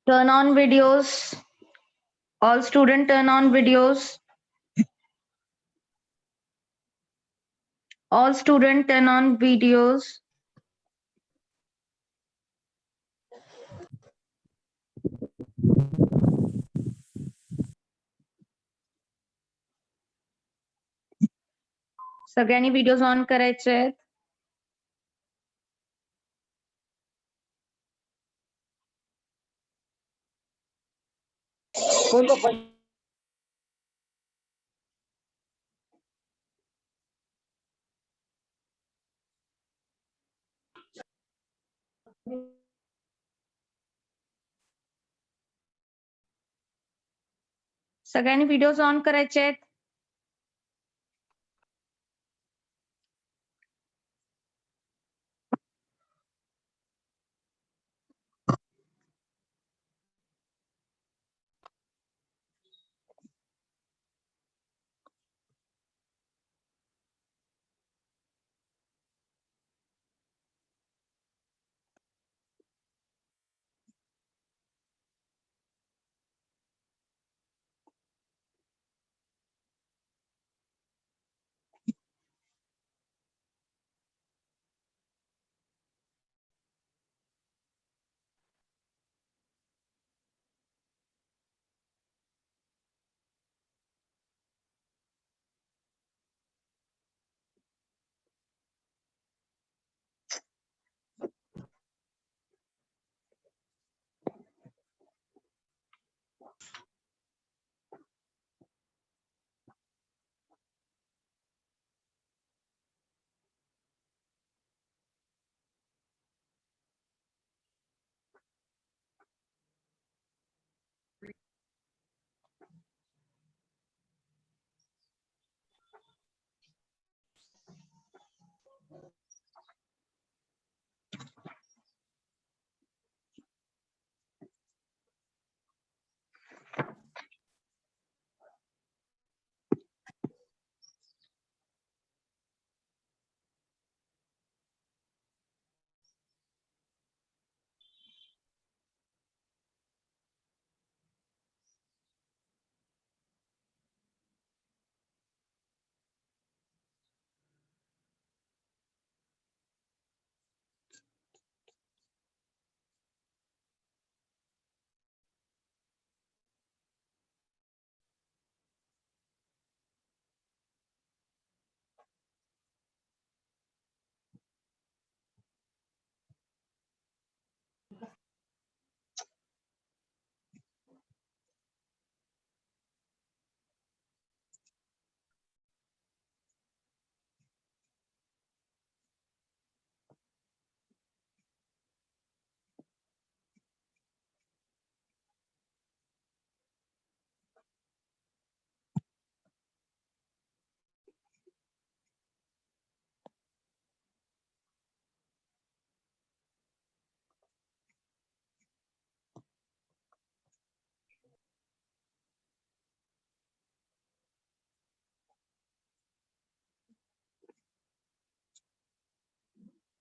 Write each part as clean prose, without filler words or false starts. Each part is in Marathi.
Turn on videos. All student turn on videos. All student turn on videos. सगळ्यांनी व्हिडिओज ऑन करायचे आहेत. सगळ्यांनी व्हिडिओज ऑन करायचे आहेत.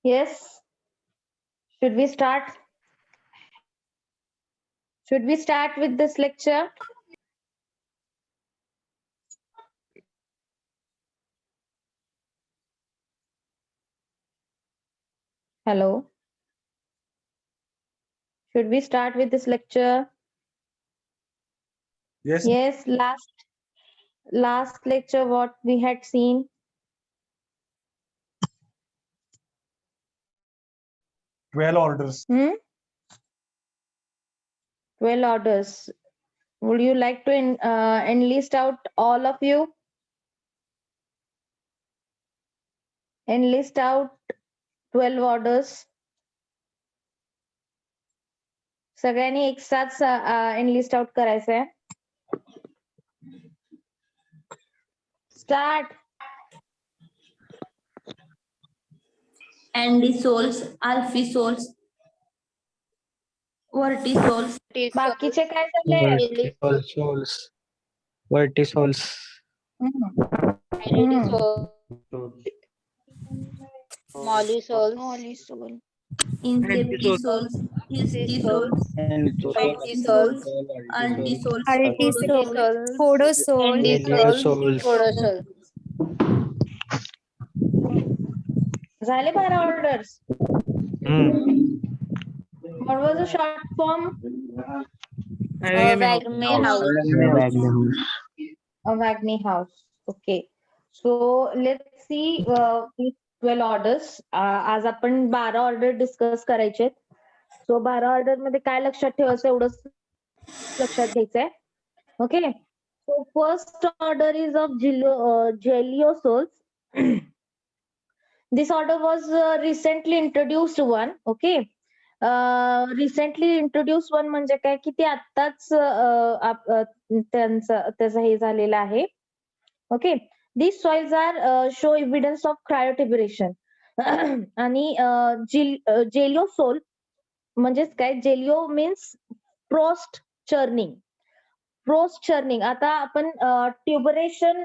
Yes. Should we start? Should we start with this lecture? Hello. Should we start with this lecture? Yes. Yes, last lecture what we had seen. 12 orders. 12 orders. Would you like to enlist out all of you? Enlist out 12 orders. सगळ्यांनी एक साथ enlist out करायचं आहे. Start. Andisols, alphisols, vertisols, बाकीचे काय झाले? Vertisols. molysols, inceptisols, Histi soils, Alti Topti soils, soils, Alti soils, Alti Photo soils, soils, Andy soils, Photosols. झाले 12 orders. What was the short form? Wagner House. A Wagner house. Okay. So let's see these 12 orders. आज आपण 12 ऑर्डर डिस्कस करायचे. सो 12 ऑर्डर मध्ये काय लक्षात ठेवायचं एवढंच लक्षात घ्यायचंय. Okay. So first order is of Geliosols. This order was recently introduced one. Okay. Recently introduce one म्हणजे काय की ते आत्ताच त्याचं हे झालेलं आहे. Okay. These soils are show evidence of cryotuburation. आणि जेलिओसोल म्हणजेच काय, gelio means frost churning. Frost churning. आता आपण ट्युबरेशन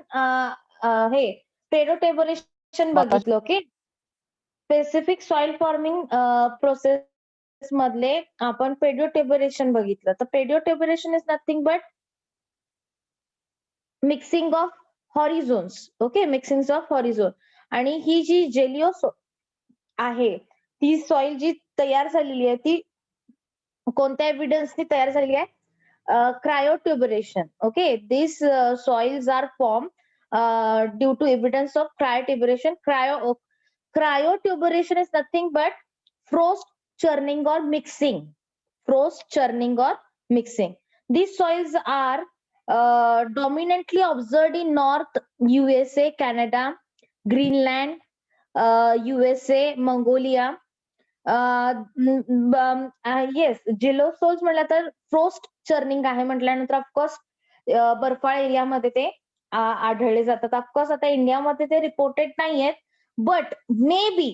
हे पेडोट्युबरेशन बघितलं. Okay. Specific soil forming process मधले आपण पेडिओट्युबरेशन बघितलं. तर pedoturbation is nothing but mixing of horizons. Okay. Mixing of horizon. आणि ही जी जेलिओसोल आहे ती सॉइल जी तयार झालेली आहे ती कोणत्या एव्हिडन्सनी तयार झालेली आहे? Cryoturbation. Okay. This soils are form due to evidence of cryoturbation. Cryotuberation is nothing but frost churning or mixing. Frost churning or mixing. These soils are dominantly observed in North USA, Canada, Greenland, USA, Mongolia. Yes, Geliosols म्हटलं तर फ्रोस्ट चर्निंग आहे म्हटल्यानंतर ऑफकोर्स बर्फाळ एरियामध्ये ते आढळले जातात. ऑफकोर्स आता इंडियामध्ये ते रिपोर्टेड नाहीयेत. But maybe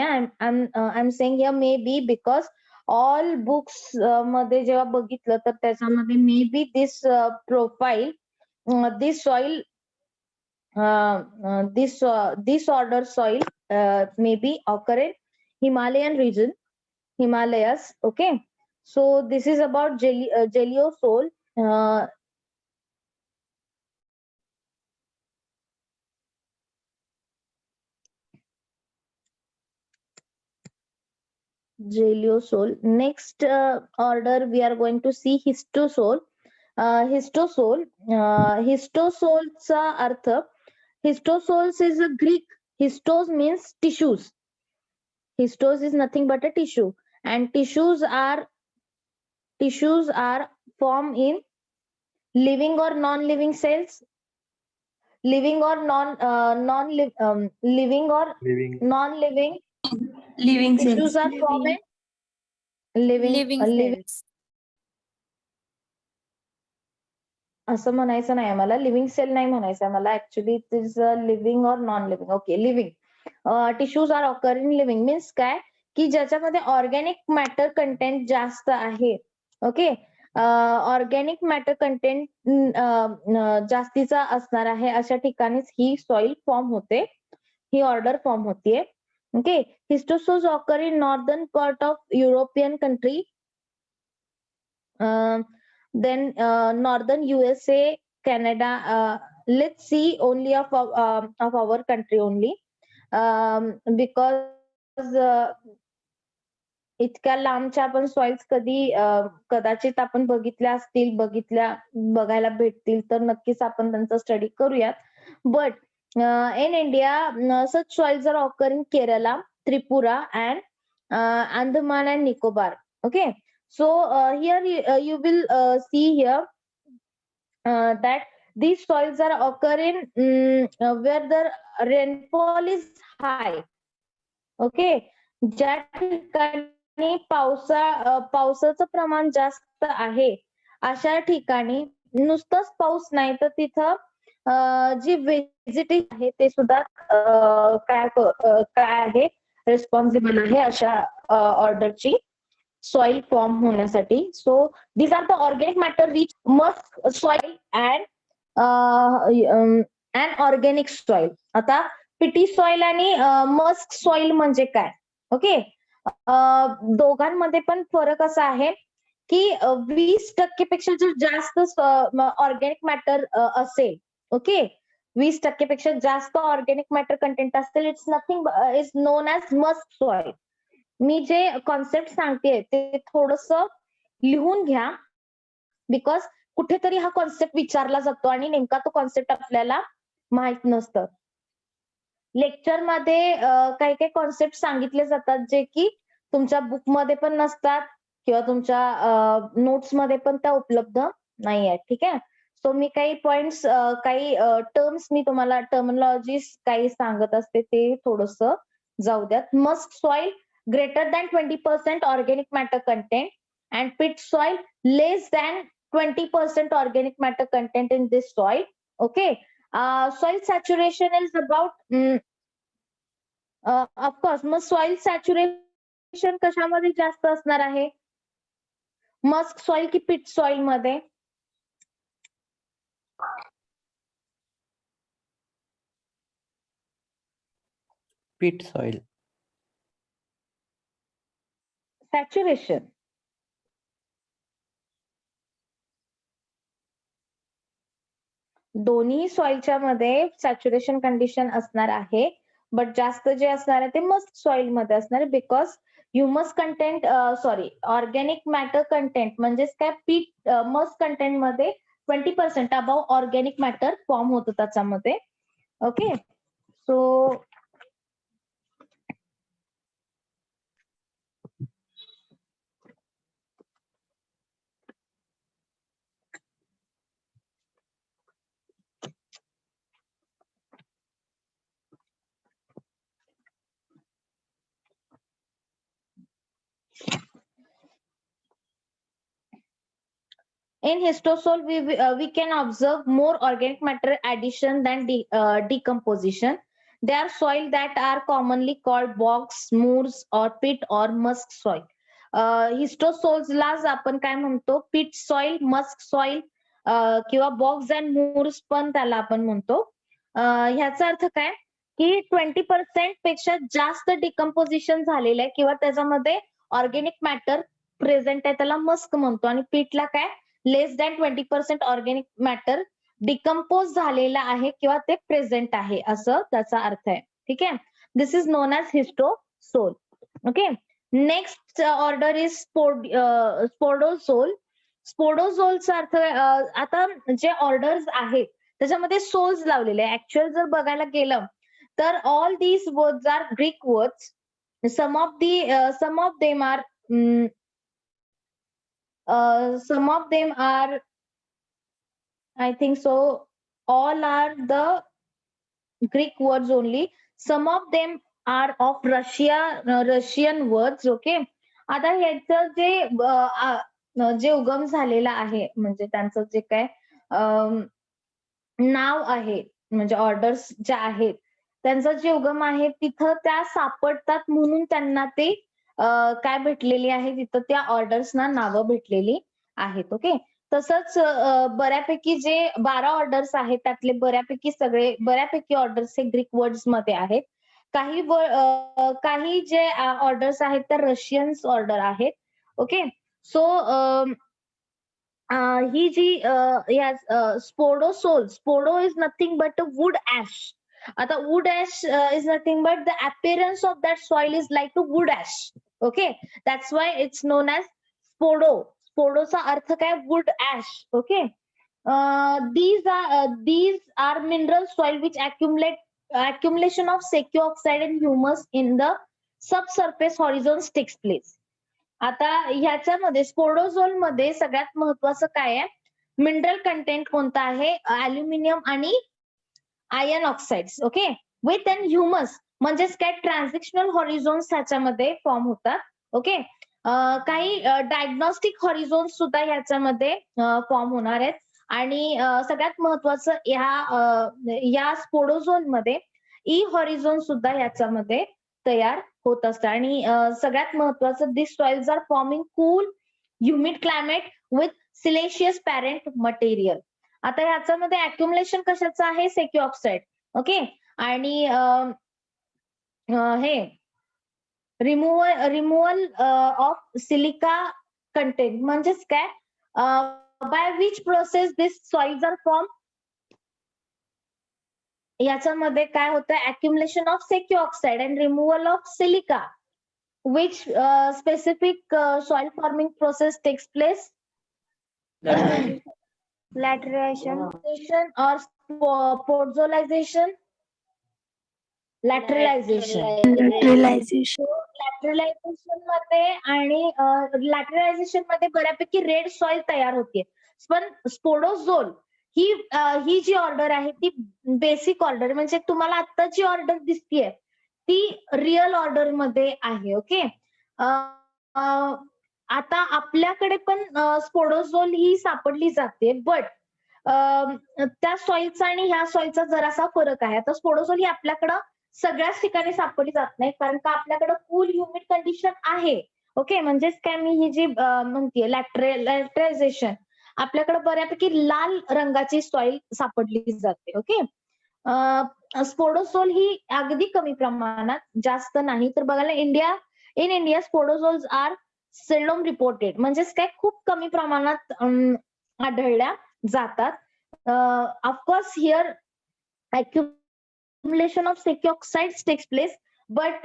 I'm saying here maybe because all books मध्ये जेव्हा बघितलं तर त्याच्यामध्ये maybe this profile, this soil, this order soil maybe occur in Himalayan region, Himalayas. Okay. So this is about Geliosol. Geliosol. Next order we are going to see histosol. Histosol. Histosol's अर्थ. Histosols is a Greek. Histos means tissues. Histos is nothing but a tissue, and tissues are formed in living or non-living cells. Living or living or non-living. living Tissues cells. are formed in living cells. असं म्हणायचं नाही मला. लिव्हिंग सेल नाही म्हणायचं मला. Actually it is living or non living. Okay. Living tissues are occur in living means काय की ज्याच्यामध्ये ऑर्गॅनिक मॅटर कंटेंट जास्त आहे. ओके. ऑर्गॅनिक मॅटर कंटेंट जास्तीचा असणार आहे अशा ठिकाणीच ही सॉइल फॉर्म होते, ही ऑर्डर फॉर्म होतीये. Okay. Histosols occur in northern part of European country, then northern USA, Canada. Let's see only of our country only, because इतक्या लांबच्या आपण सॉइल्स कदाचित आपण बघायला भेटतील तर नक्कीच आपण त्यांचा स्टडी करूयात. But in India, such soils are occur in Kerala, Tripura, and Andaman and Nicobar. Okay. So here you will see here that these soils are occur in where the rainfall is high. Okay. ज्या ठिकाणी पावसाचं प्रमाण जास्त आहे अशा ठिकाणी नुसतंच पाऊस नाही तर तिथं जी व्हेजिटेशन आहे ते सुद्धा काय आहे रिस्पॉन्सिबल आहे अशा ऑर्डरची सॉइल फॉर्म होण्यासाठी. So these are the organic matter rich muck soil and organic soil. आता पिटी सॉइल आणि मस्क सॉइल म्हणजे काय? ओके. दोघांमध्ये पण फरक असा आहे की 20% पेक्षा जर जास्त ऑर्गॅनिक मॅटर असेल, ओके, 20% पेक्षा जास्त ऑर्गॅनिक मॅटर कंटेंट असेल, it's nothing is known as muck soil. मी जे कॉन्सेप्ट सांगते ते थोडस लिहून घ्या, बिकॉज कुठेतरी हा कॉन्सेप्ट विचारला जातो आणि नेमका तो कॉन्सेप्ट आपल्याला माहित नसतं. लेक्चरमध्ये काही काही कॉन्सेप्ट सांगितले जातात जे की तुमच्या बुकमध्ये पण नसतात किंवा तुमच्या नोट्समध्ये पण त्या उपलब्ध नाही आहेत. ठीक आहे. सो मी काही पॉइंट्स, काही टर्म्स मी तुम्हाला टर्मिनॉलॉजीज काही सांगत असते ते थोडस जाऊ द्यात. Musk soil greater than 20% organic matter content and pit soil less than 20% organic matter content in this soil. Okay. Soil saturation is about of course मग soil saturation कशामध्ये जास्त असणार आहे, मस्क सॉइल की पिट सॉइल मध्ये? pit soil. सॅच्युरेशन. दोन्ही सॉइलच्या मध्ये सॅच्युरेशन कंडिशन असणार आहे, बट जास्त जे असणार आहे ते मस्क सॉइल मध्ये असणार आहे, because humus content, sorry, organic matter content म्हणजेच काय, पीट मस्क कंटेंट मध्ये 20% अबाव ऑर्गॅनिक मॅटर फॉर्म होतं त्याच्यामध्ये. Okay. So in histosol we can observe more organic matter addition than decomposition. They are soil that are commonly called bogs, moors or pit or musk soil. हिस्टोसोल्स लाच आपण काय म्हणतो, पिट सॉइल, मस्क सॉइल किंवा बॉग्स अँड मूर्स पण त्याला आपण म्हणतो. ह्याचा अर्थ काय की 20% पेक्षा जास्त डिकम्पोजिशन झालेलं आहे किंवा त्याच्यामध्ये ऑर्गॅनिक मॅटर प्रेझेंट आहे त्याला मस्क म्हणतो, आणि पीटला काय, लेस दॅन 20% ऑर्गॅनिक मॅटर डिकम्पोज झालेला आहे किंवा ते प्रेझेंट आहे असं त्याचा अर्थ आहे. ठीक आहे. This is known as histosol. Okay. Next order is spodosol. स्पोडोसोलचा अर्थ आता जे ऑर्डर्स आहेत त्याच्यामध्ये सोल्स लावलेले आहे. ऍक्च्युअल जर बघायला गेलं तर all these words are Greek words. some of them are some of them are, I think so, all are the Greek words only. Some of them are of Russian words. Okay. आता ह्याचं जे उगम झालेला आहे म्हणजे त्यांचं जे काय नाव आहे, म्हणजे ऑर्डर्स ज्या आहेत त्यांचा जे उगम आहे तिथं त्या सापडतात म्हणून त्यांना ते काय भेटलेली आहे, तिथं त्या ऑर्डर्सना नावं भेटलेली आहेत. ओके. तसंच बऱ्यापैकी जे 12 ऑर्डर्स आहेत त्यातले बऱ्यापैकी ऑर्डर्स हे ग्रीक वर्ड्स मध्ये आहेत. काही जे ऑर्डर्स आहेत त्या रशियन्स ऑर्डर आहेत. ओके. सो ही जी spodo is nothing but wood ash. आता wood ash is nothing but the appearance of that soil is like to wood ash. Okay. That's why it's known as spodo. स्पोडोचा अर्थ काय, wood ash. Okay. these are mineral soil which accumulation of silica oxide and humus in the subsurface horizons takes place. आता ह्याच्यामध्ये स्पोडोझोल मध्ये सगळ्यात महत्वाचं काय आहे, मिनरल कंटेंट कोणता आहे, अल्युमिनियम आणि iron oxides. Okay. With and humus म्हणजेच काय, ट्रान्झिशनल हॉरिझोन्स ह्याच्यामध्ये फॉर्म होतात. ओके. काही डायग्नोस्टिक हॉरिझोन्स सुद्धा ह्याच्यामध्ये फॉर्म होणार आहेत. आणि सगळ्यात महत्वाचं या स्पोडोझोन मध्ये ई हॉरिझोन सुद्धा ह्याच्यामध्ये तयार होत असतं. आणि सगळ्यात महत्वाचं, this soils are forming cool humid climate with siliceous parent material. आता ह्याच्यामध्ये अक्युमुलेशन कशाचं आहे, सेक्यू ऑक्साइड. ओके. आणि हे रिमूव्हल ऑफ सिलिका कंटेंट म्हणजेच काय, by which process this soils are form. याच्यामध्ये काय होतं, accumulation of sesqui oxide and removal of silica. Which specific soil forming process takes place. Lateration. or podzolization. Lateralization. Lateralization मध्ये आणि लॅटरलायझेशन मध्ये बऱ्यापैकी रेड सॉइल तयार होते. पण स्पोडोझोल ही जी ऑर्डर आहे ती बेसिक ऑर्डर, म्हणजे तुम्हाला आता जी ऑर्डर दिसतीये ती रिअल ऑर्डर मध्ये आहे. ओके. आता आपल्याकडे पण स्पोडोझोल ही सापडली जाते, बट त्या सॉइलचा आणि ह्या सॉइलचा जरासा फरक आहे. आता स्पोडोझोल ही आपल्याकडं सगळ्याच ठिकाणी सापडली जात नाही, कारण का आपल्याकडे कूल ह्युमिड कंडिशन आहे. ओके, म्हणजेच काय मी ही जी म्हणतेय लॅटरायझेशन, आपल्याकडे बऱ्यापैकी लाल रंगाची सॉइल सापडली जाते. ओके. स्पोडोसोल ही अगदी कमी प्रमाणात, जास्त नाही. तर बघायला in India spodosols are seldom reported, म्हणजेच काय खूप कमी प्रमाणात आढळल्या जातात. Of course here accumulation of sequoia oxides takes place, but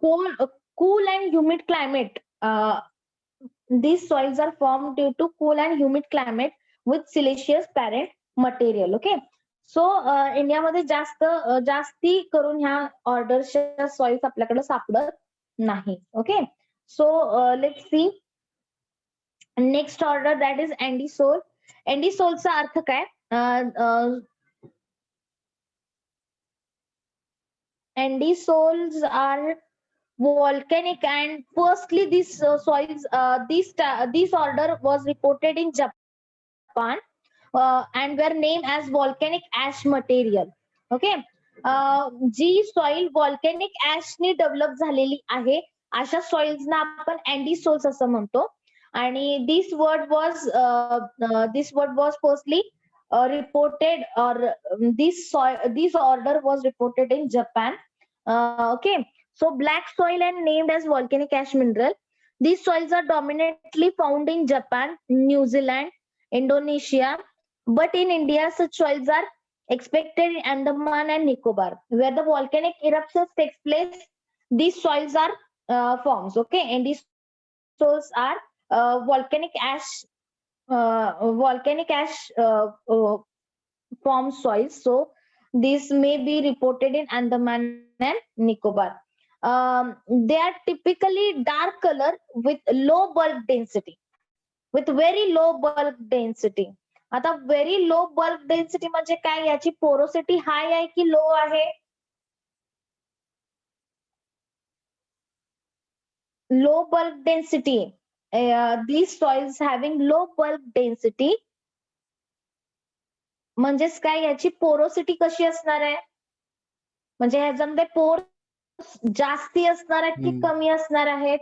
cool and humid climate, these soils are formed due to cool and humid climate with siliceous parent material. Okay, so इंडियामध्ये जास्ती करून ह्या ऑर्डरच्या सॉइल्स आपल्याकडे सापडत नाही. Okay, so let's see next order, that is andisol. अँडीसोलचा अर्थ काय? Andisols are volcanic, and firstly these soils, this order was reported in Japan and were named as volcanic ash material. Okay, G soil volcanic ash ने डेव्हलप झालेली आहे अशा सॉइल्स ना आपण अँडीसोल्स असं म्हणतो. आणि this word was firstly reported, or this order was reported in Japan. Okay, so black soil and named as volcanic ash mineral. These soils are dominantly found in Japan, New Zealand, Indonesia, but in India such soils are expected in Andaman and Nicobar, where the volcanic eruptions takes place. These soils are forms. Okay, and these soils are volcanic ash form soils. So these may be reported in Andaman and Nicobar. They are typically dark color with low bulk density, with very low bulk density. आता व्हेरी लो बल्क डेन्सिटी म्हणजे काय? याची पोरोसिटी हाय आहे की लो आहे? Low bulk density. these soils having low bulk density म्हणजेच काय? याची पोरोसिटी कशी असणार आहे? म्हणजे ह्याच्यामध्ये पोर जास्ती असणार आहेत की कमी असणार आहेत?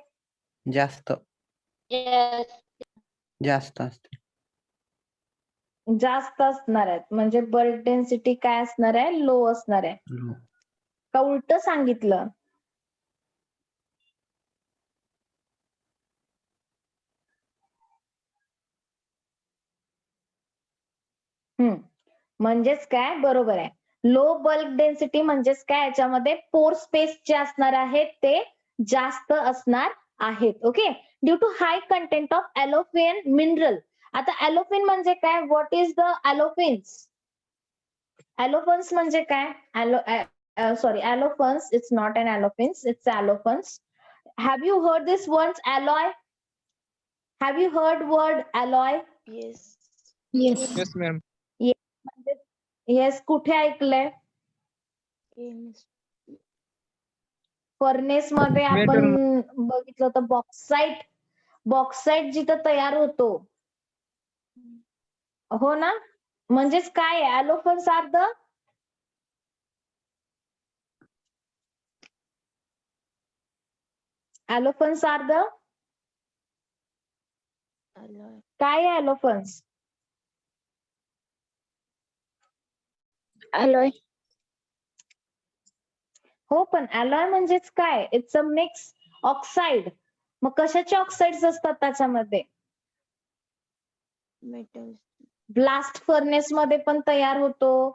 जास्त असते. जास्त असणार आहेत. म्हणजे बल्क डेन्सिटी काय असणार आहे? लो असणार आहे. का उलट सांगितलं? म्हणजेच काय? बरोबर आहे. लो बल्क डेन्सिटी म्हणजेच काय? याच्यामध्ये पोर स्पेस जे असणार आहेत ते जास्त असणार आहेत. Okay, due to high content of allophane mineral. आता ॲलोफेन म्हणजे काय? What is the allophanes? Allophanes म्हणजे काय? Allophanes, it's not an allophanes, it's allophanes. Have you heard this word alloy? Have you heard word alloy? Yes, ma'am. Yes, कुठे ऐकलंय? फर्नेस मध्ये आपण बघितलं होतं बॉक्साईट जिथं तयार होतो, हो ना? म्हणजेच काय? ॲलोफन्स आर द काय? ॲलोफन्स Alloy. हो, पण अलोय म्हणजेच काय? It's a mix oxide. मग कशाचे ऑक्साइड्स असतात त्याच्यामध्ये? मेटल. ब्लास्ट फर्नेस मध्ये पण तयार होतो.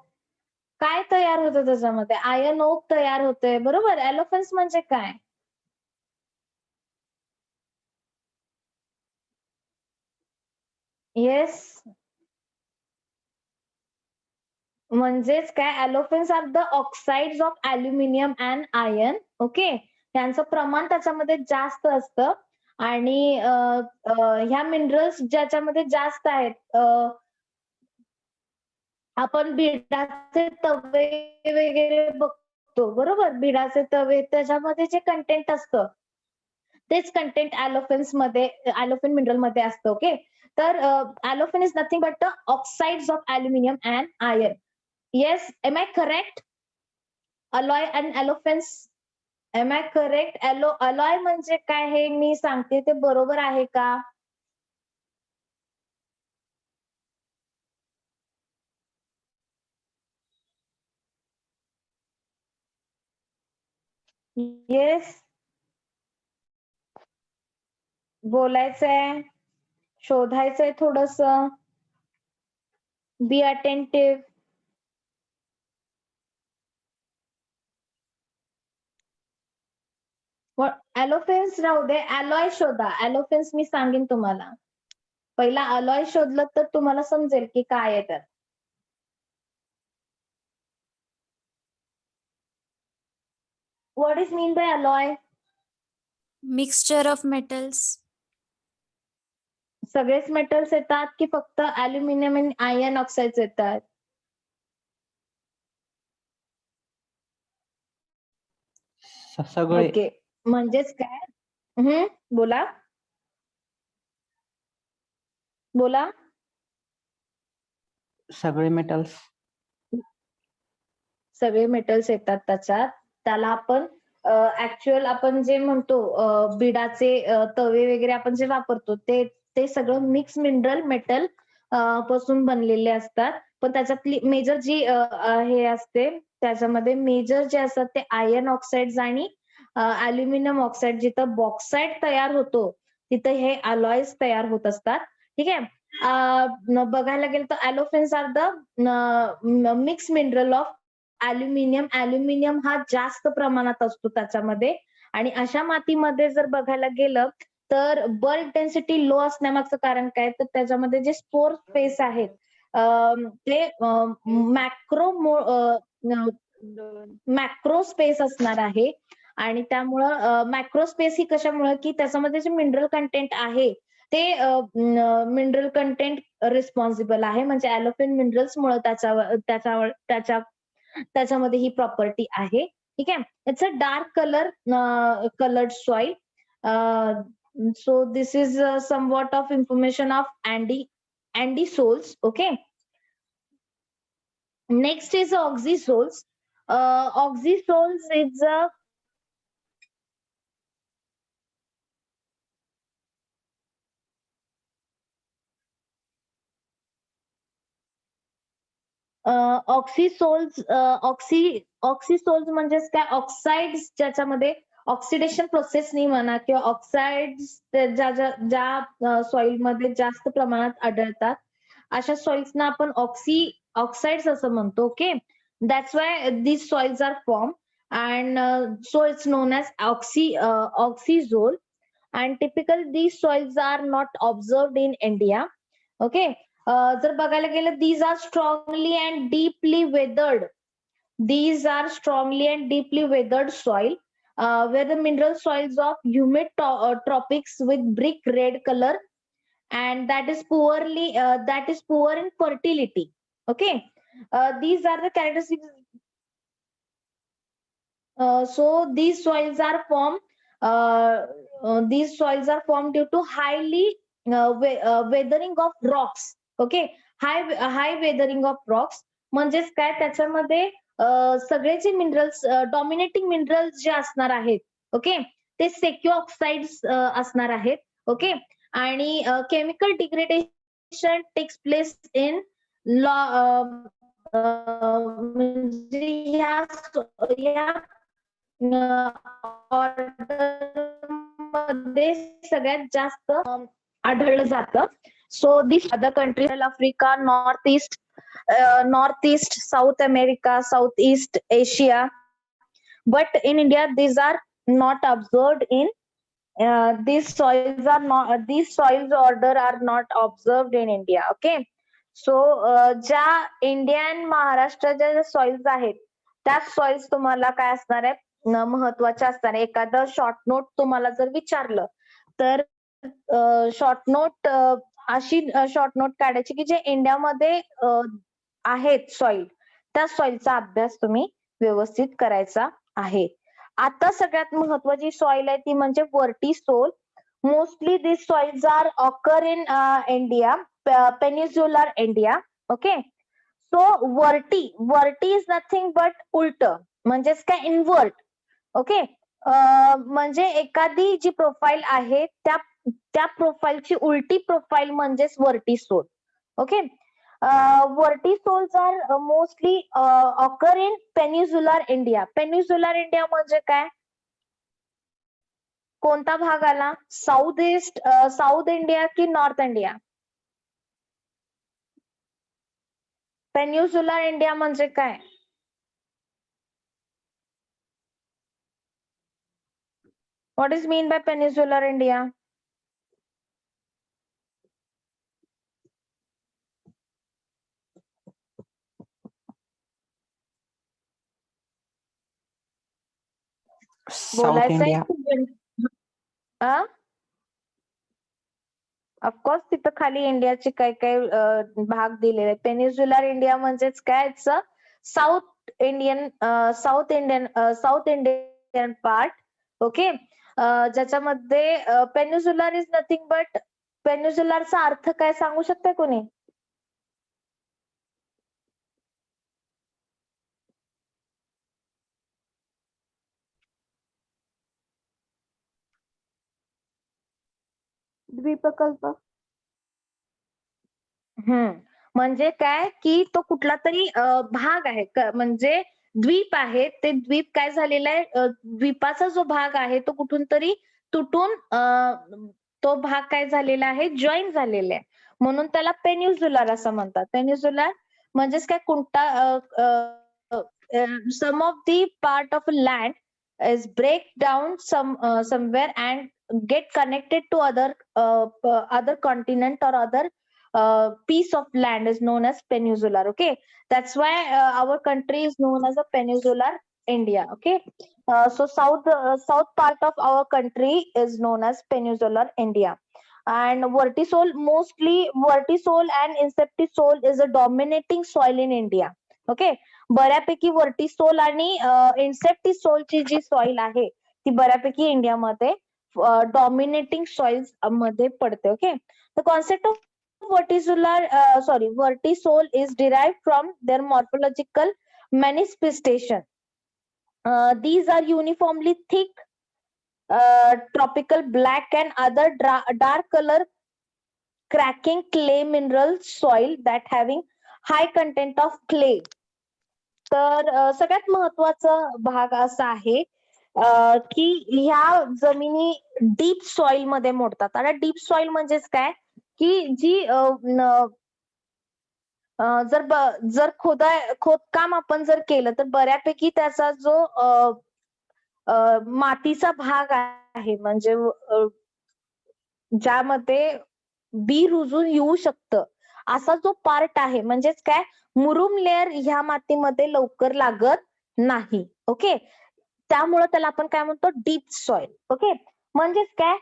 काय तयार होतं त्याच्यामध्ये? आयर्न ओक तयार होते, बरोबर. एलोफेन्स म्हणजे काय? येस, म्हणजेच काय? Allophanes are the oxides of aluminium and iron. Okay, त्यांचं प्रमाण त्याच्यामध्ये जास्त असतं आणि ह्या मिनरल्स ज्याच्यामध्ये जास्त आहेत, आपण बिडाचे तवे वगैरे बघतो, बरोबर. बिडाचे तवे त्याच्यामध्ये जे कंटेंट असतं तेच कंटेंट एलोफेन मिनरल मध्ये असतं. ओके, तर allophane is nothing but the oxides of aluminium and iron. Yes, am I correct? Alloy and allophanes, am I correct? Alloy म्हणजे काय हे मी सांगते ते बरोबर आहे का? येस, बोलायचंय, शोधायचंय थोडस. बी अटेंटिव्ह. एलोफेन्स राहू दे, अलॉय शोधा. एलोफेन्स मी सांगेन तुम्हाला. पहिला अलॉय शोधलं तर तुम्हाला समजेल की काय आहे तर. What is mean bye alloy? Mixture of metals. सगळेच मेटल्स येतात की फक्त अल्युमिनियम आणि आयर्न ऑक्साइड येतात? सगळे ओके, म्हणजेच काय? बोला बोला. सगळे मेटल्स. सगळे मेटल्स येतात त्याच्यात. त्याला आपण ऍक्च्युअल आपण जे म्हणतो बिडाचे तवे वगैरे आपण जे वापरतो ते सगळं मिक्स मिनरल मेटल पासून बनलेले असतात. पण त्याच्यातली मेजर जी हे असते त्याच्यामध्ये मेजर जे असतात ते आयर्न ऑक्साइड आणि अल्युमिनियम ऑक्साइड. जिथं बॉक्साइड तयार होतो तिथं हे अलॉयज तयार होत असतात. ठीक आहे. बघायला गेलं तर allophanes are the mix mineral of aluminium हा जास्त प्रमाणात असतो त्याच्यामध्ये. आणि अशा मातीमध्ये जर बघायला गेलं तर बल्क डेन्सिटी लो असण्यामागचं कारण काय? तर त्याच्यामध्ये जे स्पोर स्पेस आहेत ते मॅक्रो स्पेस असणार आहे. आणि त्यामुळं मॅक्रो स्पेस ही कशामुळे की त्याच्यामध्ये जे मिनरल कंटेंट आहे ते मिनरल कंटेंट रिस्पॉन्सिबल आहे. म्हणजे एलोफेन मिनरल्स मुळे त्याच्यामध्ये ही प्रॉपर्टी आहे. ठीक आहे. It's a dark coloured soil. So this is somewhat of information of andisols. Okay. Next is oxysols. Oxysols is a ऑक्सिसोल्स म्हणजेच काय? ऑक्साइड्स ज्याच्यामध्ये ऑक्सिडेशन प्रोसेसनी म्हणा किंवा ऑक्साइड्स ज्या सॉइल मध्ये जास्त प्रमाणात आढळतात अशा सॉइल्सना आपण ऑक्साइड्स असं म्हणतो. Okay, that's why these soils are form and so it's known as oxisol. And typical these soils are not observed in India. Okay, जर बघायला गेलं these are strongly and deeply weathered. These are strongly and deeply weathered soil where the mineral soils of humid tropics with brick red color and that is poor in fertility. Okay, these are the characteristics. So these soils are formed due to weathering of rocks. Okay, high weathering of rocks म्हणजेच काय? त्याच्यामध्ये सगळे जे मिनरल्स डॉमिनेटिंग मिनरल्स जे असणार आहेत ओके ते सेक्यू ऑक्साइड्स असणार आहेत. ओके, आणि chemical degradation takes place in म्हणजे या ऑर्डर मध्ये सगळ्यात जास्त आढळलं जातं. So this other countries Africa, North East, South America, South East Asia. But in India, these are not observed in these soils order are not observed in India. Okay. So ज्या इंडिया आणि महाराष्ट्राच्या ज्या सॉइल्स आहेत त्या सॉइल्स तुम्हाला काय असणार आहे महत्वाच्या असणार आहे. एखादं शॉर्ट नोट तुम्हाला जर विचारलं तर शॉर्ट नोट अशी शॉर्ट नोट काढायची की जे इंडियामध्ये आहेत सॉइल, त्या सॉइलचा अभ्यास तुम्ही व्यवस्थित करायचा आहे. आता सगळ्यात महत्वाची सॉइल आहे ती म्हणजे vertisol. Mostly this soils are occur in India, peninsular India. Okay. So verti is nothing but उलट, म्हणजेच काय इन्व्हर्ट. ओके. म्हणजे एखादी जी प्रोफाईल आहे त्या प्रोफाईलची उलटी प्रोफाईल म्हणजेच vertisol. Okay. Vertisols are mostly occur in peninsular India. Peninsular India म्हणजे काय, कोणता भाग आला, साऊथ ईस्ट, साऊथ इंडिया की नॉर्थ इंडिया? पेनिन्सुलर इंडिया म्हणजे काय? What is mean by peninsular India? South India. Of course तिथं खाली इंडियाचे काही काही भाग दिलेले आहेत. पेनिन्सुलर इंडिया म्हणजेच काय, साऊथ इंडियन पार्ट. ओके. ज्याच्यामध्ये पेनिन्सुलर इज नथिंग बट, पेनिन्सुलरचा अर्थ काय सांगू शकता कोणी? द्वीपकल्प. म्हणजे काय की तो कुठला तरी भाग आहे, म्हणजे द्वीप आहे, ते द्वीप काय झालेला आहे, द्वीपाचा जो भाग आहे तो कुठून तरी तुटून तो भाग काय झालेला आहे, जॉईन झालेला आहे, म्हणून त्याला पेनिन्सुलर असं म्हणतात. पेनिन्सुलर म्हणजेच काय, कोणता some of the part of land is break down somewhere and get connected to other continent or other piece of land is known as peninsular. Okay, that's why our country is known as a peninsular India. Okay. So south part of our country is known as peninsular India. And vertisol and inceptisol is a dominating soil in India. Okay. बऱ्यापैकी वर्टिसोल आणि इन्सेप्टिसोलची जी सॉइल आहे ती बऱ्यापैकी इंडियामध्ये डॉमिनेटिंग सॉइल्स मध्ये पडते. Okay. The concept of vertisol is derived from their morphological manifestation. These are uniformly thick, tropical black and other dark color cracking clay mineral soil that having high content of clay. तर सगळ्यात महत्वाचा भाग असा आहे की ह्या जमिनी डीप सॉइल मध्ये मोडतात. आता डीप सॉइल म्हणजेच काय की जी जर खोदकाम आपण जर केलं तर बऱ्यापैकी त्याचा जो मातीचा भाग आहे, म्हणजे ज्यामध्ये बी रुजून येऊ शकतं असा जो पार्ट आहे, म्हणजेच काय, मुरुम लेअर ह्या मातीमध्ये लवकर लागत नाही. ओके. त्यामुळे त्याला आपण काय म्हणतो, डीप सॉइल. ओके. म्हणजेच काय,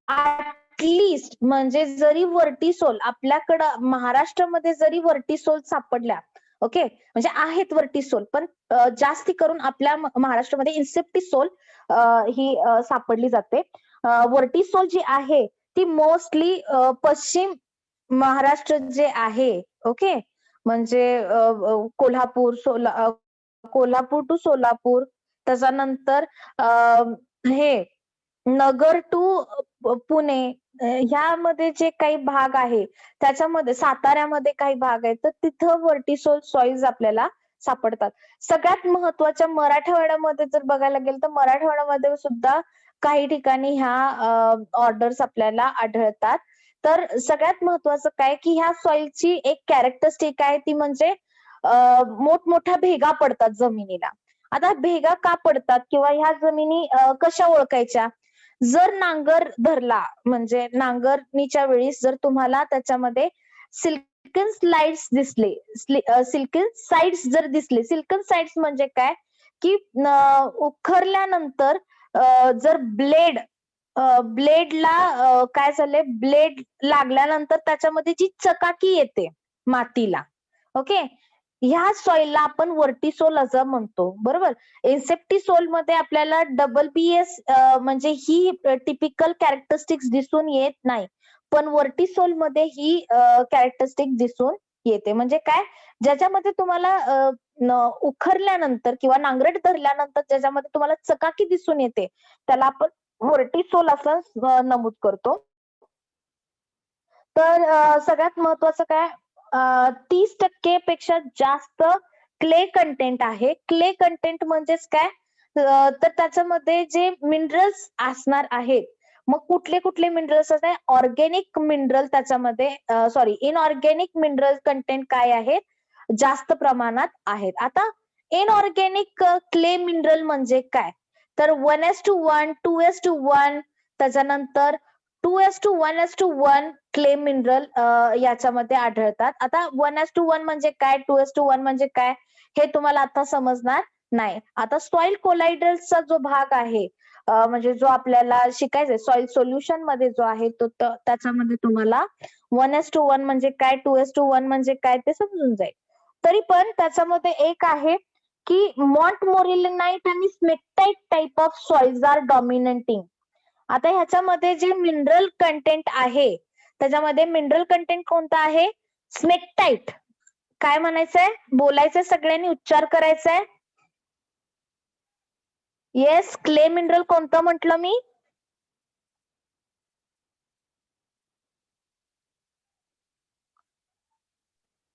ऍटलिस्ट म्हणजे जरी वर्टिसोल आपल्याकडं महाराष्ट्रामध्ये जरी वर्टिसोल सापडल्या, ओके, म्हणजे आहेत वर्टिसोल, पण जास्ती करून आपल्या महाराष्ट्रामध्ये इन्सेप्टिसोल ही सापडली जाते. वर्टिसोल जी आहे ती मोस्टली पश्चिम महाराष्ट्र जे आहे, ओके, म्हणजे कोल्हापूर टू सोलापूर, त्याच्यानंतर हे नगर टू पुणे, ह्यामध्ये जे काही भाग आहे त्याच्यामध्ये साताऱ्यामध्ये काही भाग आहे, तर तिथं वर्टिसोल सॉइल्स आपल्याला सापडतात. सगळ्यात महत्वाच्या मराठवाड्यामध्ये जर बघायला गेलं तर मराठवाड्यामध्ये सुद्धा काही ठिकाणी ह्या ऑर्डर्स आपल्याला आढळतात. तर सगळ्यात महत्वाचं काय की ह्या सॉइलची एक कॅरेक्टरिस्टिक आहे ती म्हणजे मोठमोठ्या भेगा पडतात जमिनीला. आता भेगा का पडतात किंवा ह्या जमिनी कशा ओळखायच्या? जर नांगर धरला म्हणजे नांगरणीच्या वेळेस जर तुम्हाला त्याच्यामध्ये सिल्कन स्लाइड्स दिसले, सिल्कन साइड्स जर दिसले, सिल्कन साइड्स म्हणजे काय की उखरल्यानंतर जर ब्लेडला काय झालंय, ब्लेड लागल्यानंतर त्याच्यामध्ये जी चकाकी येते मातीला, ओके, ह्या सॉइलला आपण वर्टिसोल असं म्हणतो, बरोबर. इन्सेप्टिसोल मध्ये आपल्याला डबल बीएस म्हणजे ही टिपिकल कॅरेक्टरिस्टिक्स दिसून येत नाही, पण वर्टिसोल मध्ये ही कॅरेक्टरिस्टिक दिसून येते. म्हणजे काय, ज्याच्यामध्ये तुम्हाला उखरल्यानंतर किंवा नांगरट धरल्यानंतर ज्याच्यामध्ये तुम्हाला चकाकी दिसून येते त्याला आपण वर्टिसोल असं नमूद करतो. तर सगळ्यात महत्वाचं काय, 30% पेक्षा जास्त क्ले कंटेंट आहे. क्ले कंटेंट म्हणजेच काय, तर त्याच्यामध्ये जे मिनरल्स असणार आहेत, मग कुठले कुठले मिनरल्स असणार, ऑर्गेनिक मिनरल त्याच्यामध्ये, सॉरी, इनऑर्गेनिक मिनरल कंटेंट काय आहेत, जास्त प्रमाणात आहेत. आता इनऑर्गेनिक क्ले मिनरल म्हणजे काय, तर 1:1, 2:1, त्याच्यानंतर 2:1:1 क्ले मिनरल याच्यामध्ये आढळतात. आता 1:1 म्हणजे काय, 2:1 म्हणजे काय, हे तुम्हाला आता समजणार नाही. आता सॉइल कोलायडल्सचा जो भाग आहे, म्हणजे जो आपल्याला शिकायचा आहे सॉइल सोल्युशन मध्ये जो आहे तो त्याच्यामध्ये तुम्हाला 1:1 म्हणजे काय, 2:1 म्हणजे काय ते समजून जाईल. तरी पण त्याच्यामध्ये एक आहे की मॉन्टमोरिलनाइट आणि smectite type of soils are dominating. आता ह्याच्यामध्ये जे मिनरल कंटेंट आहे त्याच्यामध्ये मिनरल कंटेंट कोणता आहे, स्मेक्टाइट. काय म्हणायचंय, बोलायचंय, सगळ्यांनी उच्चार करायचाय. येस, क्ले मिनरल कोणतं म्हटलं मी,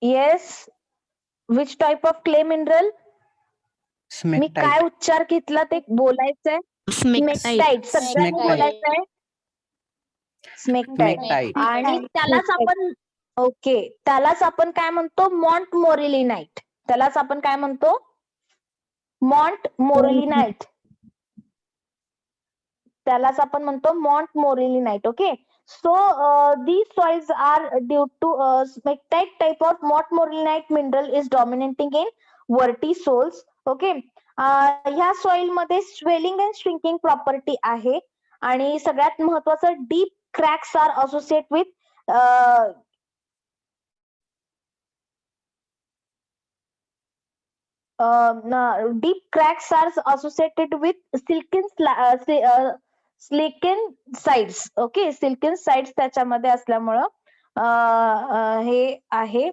yes, which type of clay mineral, मी काय स्मेक्टाईट. उच्चार घेतला ते बोलायचंय. स्मेक्टाइट, सगळ्यांनी बोलायचंय. स्मेक्टाइट. स्मेक्टाईट. आणि त्यालाच आपण, ओके, त्यालाच आपण काय म्हणतो, मॉन्टमोरिलिनाइट. त्यालाच आपण काय म्हणतो, मॉन्टमोरिलिनाइट. त्यालाच आपण म्हणतो montmorillonite. Okay, so these soils are due to smectite type of montmorillonite mineral is dominating in vertisols. Okay, ह्या सॉइल मध्ये स्वेलिंग अँड श्रिंकिंग प्रॉपर्टी आहे आणि सगळ्यात महत्वाचं deep cracks are associate with deep cracks are associated with silken sides. Okay, silken sides त्याच्यामध्ये असल्यामुळं हे आहे.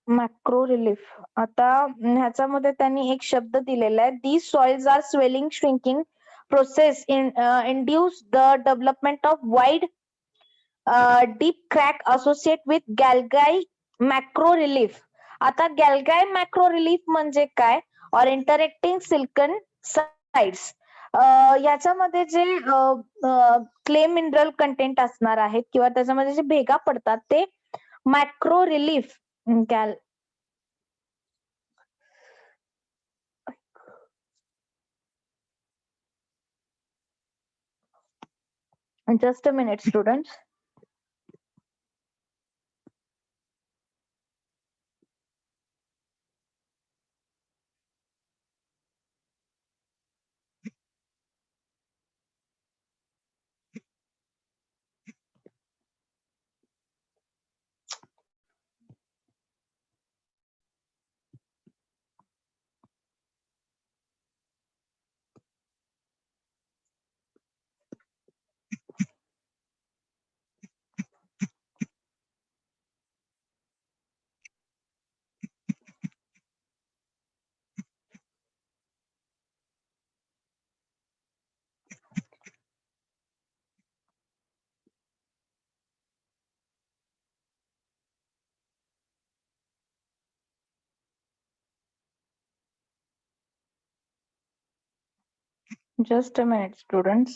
Macro relief. आता ह्याच्यामध्ये त्यांनी एक शब्द दिलेला आहे, these soils are swelling shrinking process induce the development of wide deep crack associate with gilgai macro relief. आता गॅल्गाई मॅक्रो रिलीफ म्हणजे काय, ऑर इंटरॅक्टिंग सिल्कन साइड्स. याच्यामध्ये जे क्ले मिनरल कंटेंट असणार आहेत किंवा त्याच्यामध्ये जे भेगा पडतात ते macro relief gal just a minute students. Just a minute students,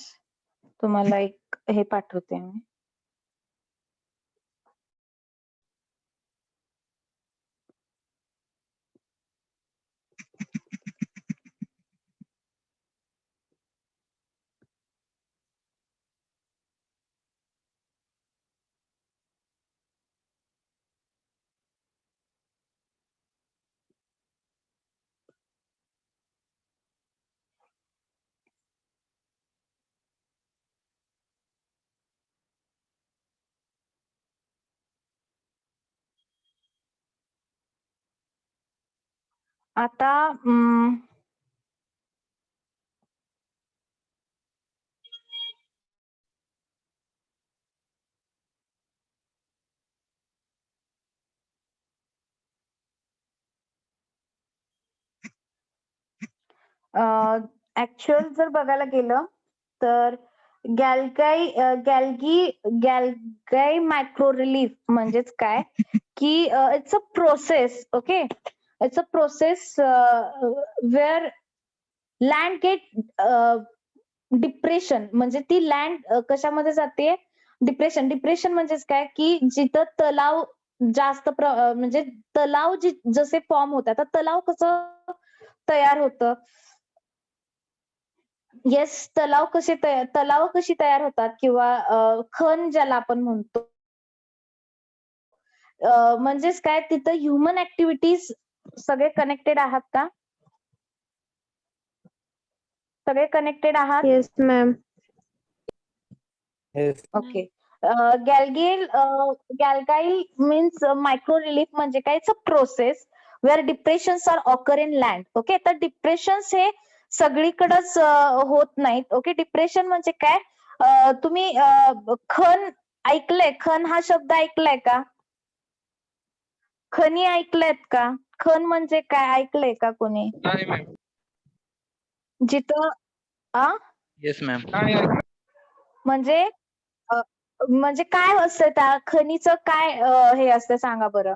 तुम्हाला एक हे पाठवते मी. आता ऍक्च्युअल जर बघायला गेलं तर गॅल्गाई मायक्रो रिलीफ म्हणजेच काय की it's a process. Okay, it's a process where land get depression. म्हणजे ती लँड कशामध्ये जाते? डिप्रेशन म्हणजेच काय की जिथं तलाव जास्त म्हणजे तलाव जसे फॉर्म होतात, तर तलाव कसं तयार होतं? येस, तलाव कशी तयार होतात किंवा खण ज्याला आपण म्हणतो, म्हणजेच काय तिथं ह्युमन ऍक्टिव्हिटीज सगळे कनेक्टेड आहात का? सगळे कनेक्टेड आहात? Yes, ma'am. Yes. Okay. Gilgai means micro relief म्हणजे काय? It's a process where depressions are occur in land. Okay, तर डिप्रेशन्स हे सगळीकडेच होत नाहीत. ओके, डिप्रेशन म्हणजे काय? तुम्ही खण ऐकलंय? खण हा शब्द ऐकलाय का? खणी ऐकलंयत का? खण म्हणजे काय ऐकलंय का कोणी? नाही मॅम. जिथं येस मॅम. नाही. म्हणजे म्हणजे काय असतं त्या खणीचं काय हे असतं सांगा बरं?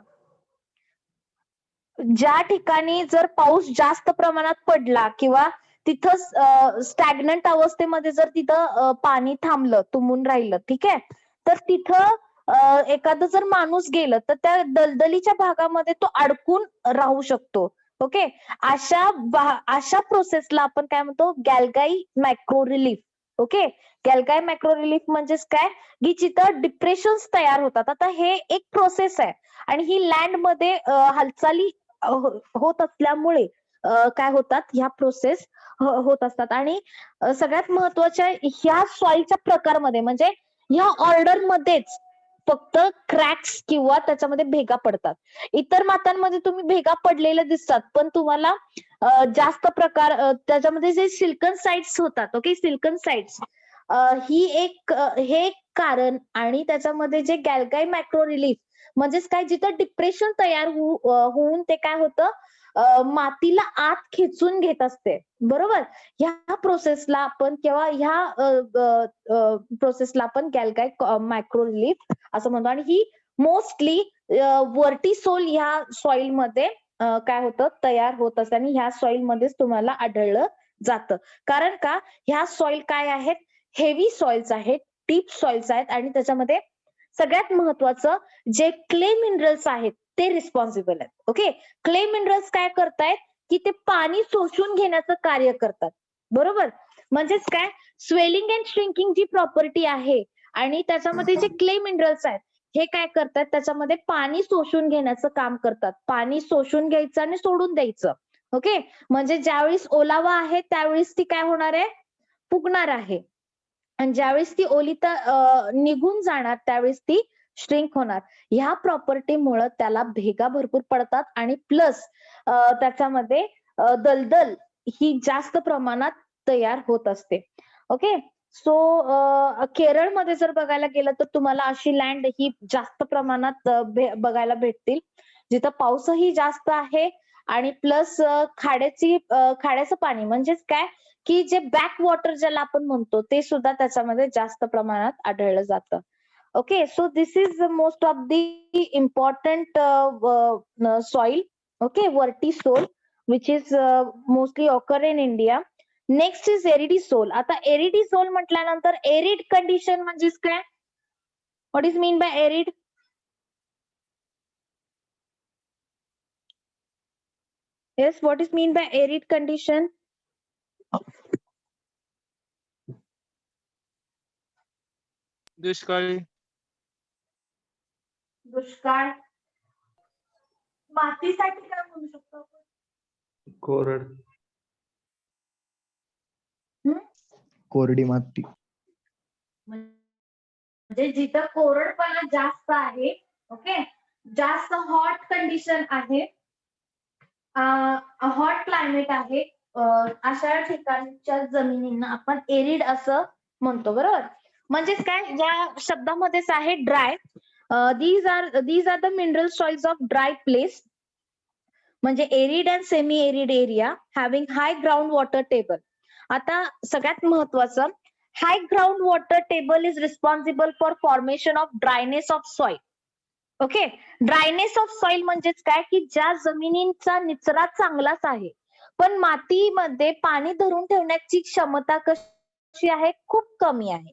ज्या ठिकाणी जर पाऊस जास्त प्रमाणात पडला किंवा तिथं स्टॅग्नंट अवस्थेमध्ये जर तिथं पाणी थांबलं, तुंबून राहिलं, ठीक आहे, तर तिथं एखादं जर माणूस गेलं तर त्या दलदलीच्या भागामध्ये तो अडकून राहू शकतो. ओके, अशा प्रोसेसला आपण काय म्हणतो? Gilgai micro relief. Okay, gilgai micro relief म्हणजेच काय की जिथं डिप्रेशन्स तयार होतात. आता हे एक प्रोसेस आहे आणि ही लँड मध्ये हालचाली होत असल्यामुळे काय होतात? ह्या प्रोसेस होत असतात. आणि सगळ्यात महत्वाच्या ह्या सॉइलच्या प्रकारमध्ये म्हणजे ह्या ऑर्डर मध्येच फक्त क्रॅक्स किंवा त्याच्यामध्ये भेगा पडतात. इतर मातांमध्ये तुम्ही भेगा पडलेल्या दिसतात, पण तुम्हाला जास्त प्रकार त्याच्यामध्ये जे सिल्कन साइट्स होतात. ओके, सिल्कन साइट्स हे कारण. आणि त्याच्यामध्ये जे गॅलगाई मायक्रो रिलीफ म्हणजेच काय, जिथं डिप्रेशन तयार होऊन ते काय होतं? मातीला आत खेचून घेत असते. बरोबर, ह्या प्रोसेसला आपण किंवा ह्या प्रोसेसला आपण गॅलगाई मायक्रो रिलीफ असं म्हणतो. आणि ही मोस्टली वर्टिसोल ह्या सॉइल मध्ये काय होतं? तयार होत असते आणि ह्या सॉइल मध्येच तुम्हाला आढळलं जातं. कारण का? ह्या सॉइल काय आहेत? हेवी सॉइल्स आहेत, डीप सॉइल्स आहेत. आणि त्याच्यामध्ये सगळ्यात महत्वाचं जे क्ले मिनरल्स आहेत ते रिस्पॉन्सिबल आहेत. ओके, क्ले मिनरल्स काय करतायत की ते पाणी शोषून घेण्याचं कार्य करतात. बरोबर, म्हणजेच काय? स्वेलिंग अँड श्रिंकिंग जी प्रॉपर्टी आहे आणि त्याच्यामध्ये जे क्ले मिनरल्स आहेत हे काय करतात? त्याच्यामध्ये पाणी शोषून घेण्याचं काम करतात. पाणी शोषून घ्यायचं आणि सोडून द्यायचं. ओके, म्हणजे ज्यावेळेस ओलावा आहे त्यावेळेस ती काय होणार आहे? फुगणार आहे. आणि ज्यावेळेस ती निघून जाणार त्यावेळेस ती श्रिंक होणार. ह्या प्रॉपर्टीमुळे त्याला भेगा भरपूर पडतात आणि प्लस त्याच्यामध्ये दलदल ही जास्त प्रमाणात तयार होत असते. ओके, सो केरळमध्ये जर बघायला गेलं तर तुम्हाला अशी लँड ही जास्त प्रमाणात बघायला भेटतील, जिथं पाऊसही जास्त आहे आणि प्लस खाड्याचं पाणी म्हणजेच काय की जे बॅक वॉटर ज्याला आपण म्हणतो ते सुद्धा त्याच्यामध्ये जास्त प्रमाणात आढळलं जातं. Okay, so this is most of the important soil. Okay, vertisol which is mostly occur in India. Next is aridisol. आता एरिडिसोल म्हटल्यानंतर एरिड कंडिशन म्हणजेच काय? What is mean by arid? Yes, what is mean by arid condition? दुष्काळी. दुष्काळ. मातीसाठी काय म्हणू शकतो आपण? कोरड. हम्म? कोरडी माती. म्हणजे जिथं कोरडपणा जास्त आहे, ओके, जास्त हॉट कंडिशन आहे, हॉट क्लायमेट आहे, अशा ठिकाणच्या जमिनींना आपण एरिड असं म्हणतो, बरोबर. म्हणजेच काय, या शब्दामध्येच आहे dry. These are the mineral soils of dry place. म्हणजे arid and semi arid area having high ground water table. आता सगळ्यात महत्वाचं, high ground water table is responsible for formation of dryness of soil. Okay, dryness of soil म्हणजेच काय, की ज्या जमिनींचा निचरा चांगलाच आहे पण मातीमध्ये पाणी धरून ठेवण्याची क्षमता कशी आहे? खूप कमी आहे.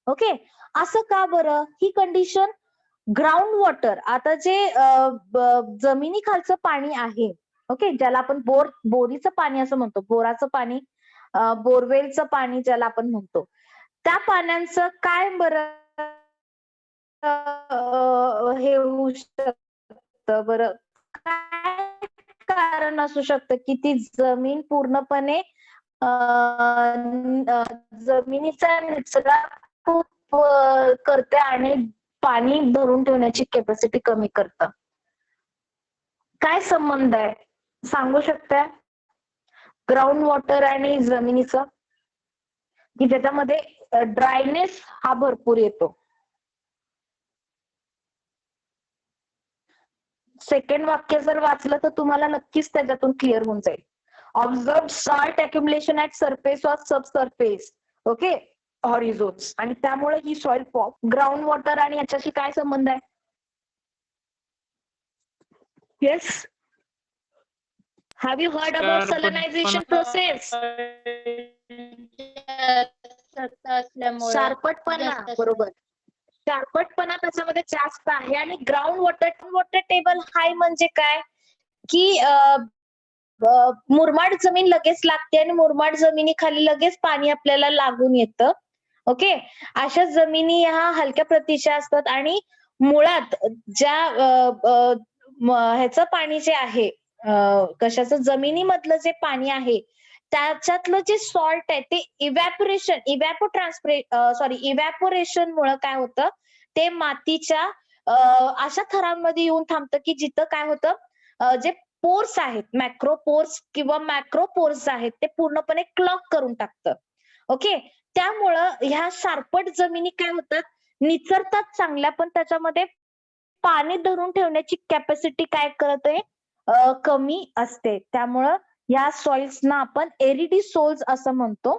ओके, असं का बरं? ही कंडिशन ग्राउंड वॉटर, आता जे जमिनी खालचं पाणी आहे, ओके, ज्याला आपण बोरीचं पाणी असं म्हणतो, बोराचं पाणी, बोरवेलचं पाणी ज्याला आपण म्हणतो, त्या पाण्याचं काय बरं हे होऊ शकतं बरं? काय कारण असू शकतं की ती जमीन पूर्णपणे जमिनीचा निचरा खूप करते आणि पाणी धरून ठेवण्याची कॅपॅसिटी कमी करतं? काय संबंध आहे सांगू शकताय ग्राउंड वॉटर आणि जमिनीचा, की ज्याच्यामध्ये ड्रायनेस हा भरपूर येतो? सेकंड वाक्य जर वाचलं तर तुम्हाला नक्कीच त्याच्यातून क्लिअर होऊन जाईल. Observe salt accumulation at surface or sub surface, okay, horizons. आणि त्यामुळे ही सॉइल फॉर्म. ग्राउंड वॉटर आणि याच्याशी काय संबंध आहे? Yes, have you heard about salinization process? शार्पटपणा, बरोबर, शार्पटपणा त्याच्यामध्ये जास्त आहे. आणि ग्राउंड वॉटर टेबल हाय म्हणजे काय, की मुरमाड जमीन लगेच लागते आणि मुरमाड जमिनीखाली लगेच पाणी आपल्याला लागून येतं. ओके, अशा जमिनी ह्या हलक्या प्रतीच्या असतात आणि मुळात ज्या ह्याचं पाणी जे आहे, कशाचं, जमिनीमधलं जे पाणी आहे त्याच्यातलं जे सॉल्ट आहे ते इव्हॅपोरेशन मुळे काय होतं, ते मातीच्या अशा थरांमध्ये येऊन थांबतं की जिथं काय होतं, जे पोर्स आहेत, मॅक्रोपोर्स किंवा मॅक्रोपोर्स आहेत, ते पूर्णपणे क्लॉग करून टाकतं. ओके, त्यामुळं ह्या शार्पट जमिनी काय होतात, निचरतात चांगल्या, पण त्याच्यामध्ये पाणी धरून ठेवण्याची कॅपॅसिटी काय करत आहे, कमी असते. त्यामुळं या सॉइल्सना आपण एरिडिसोल्स असं म्हणतो.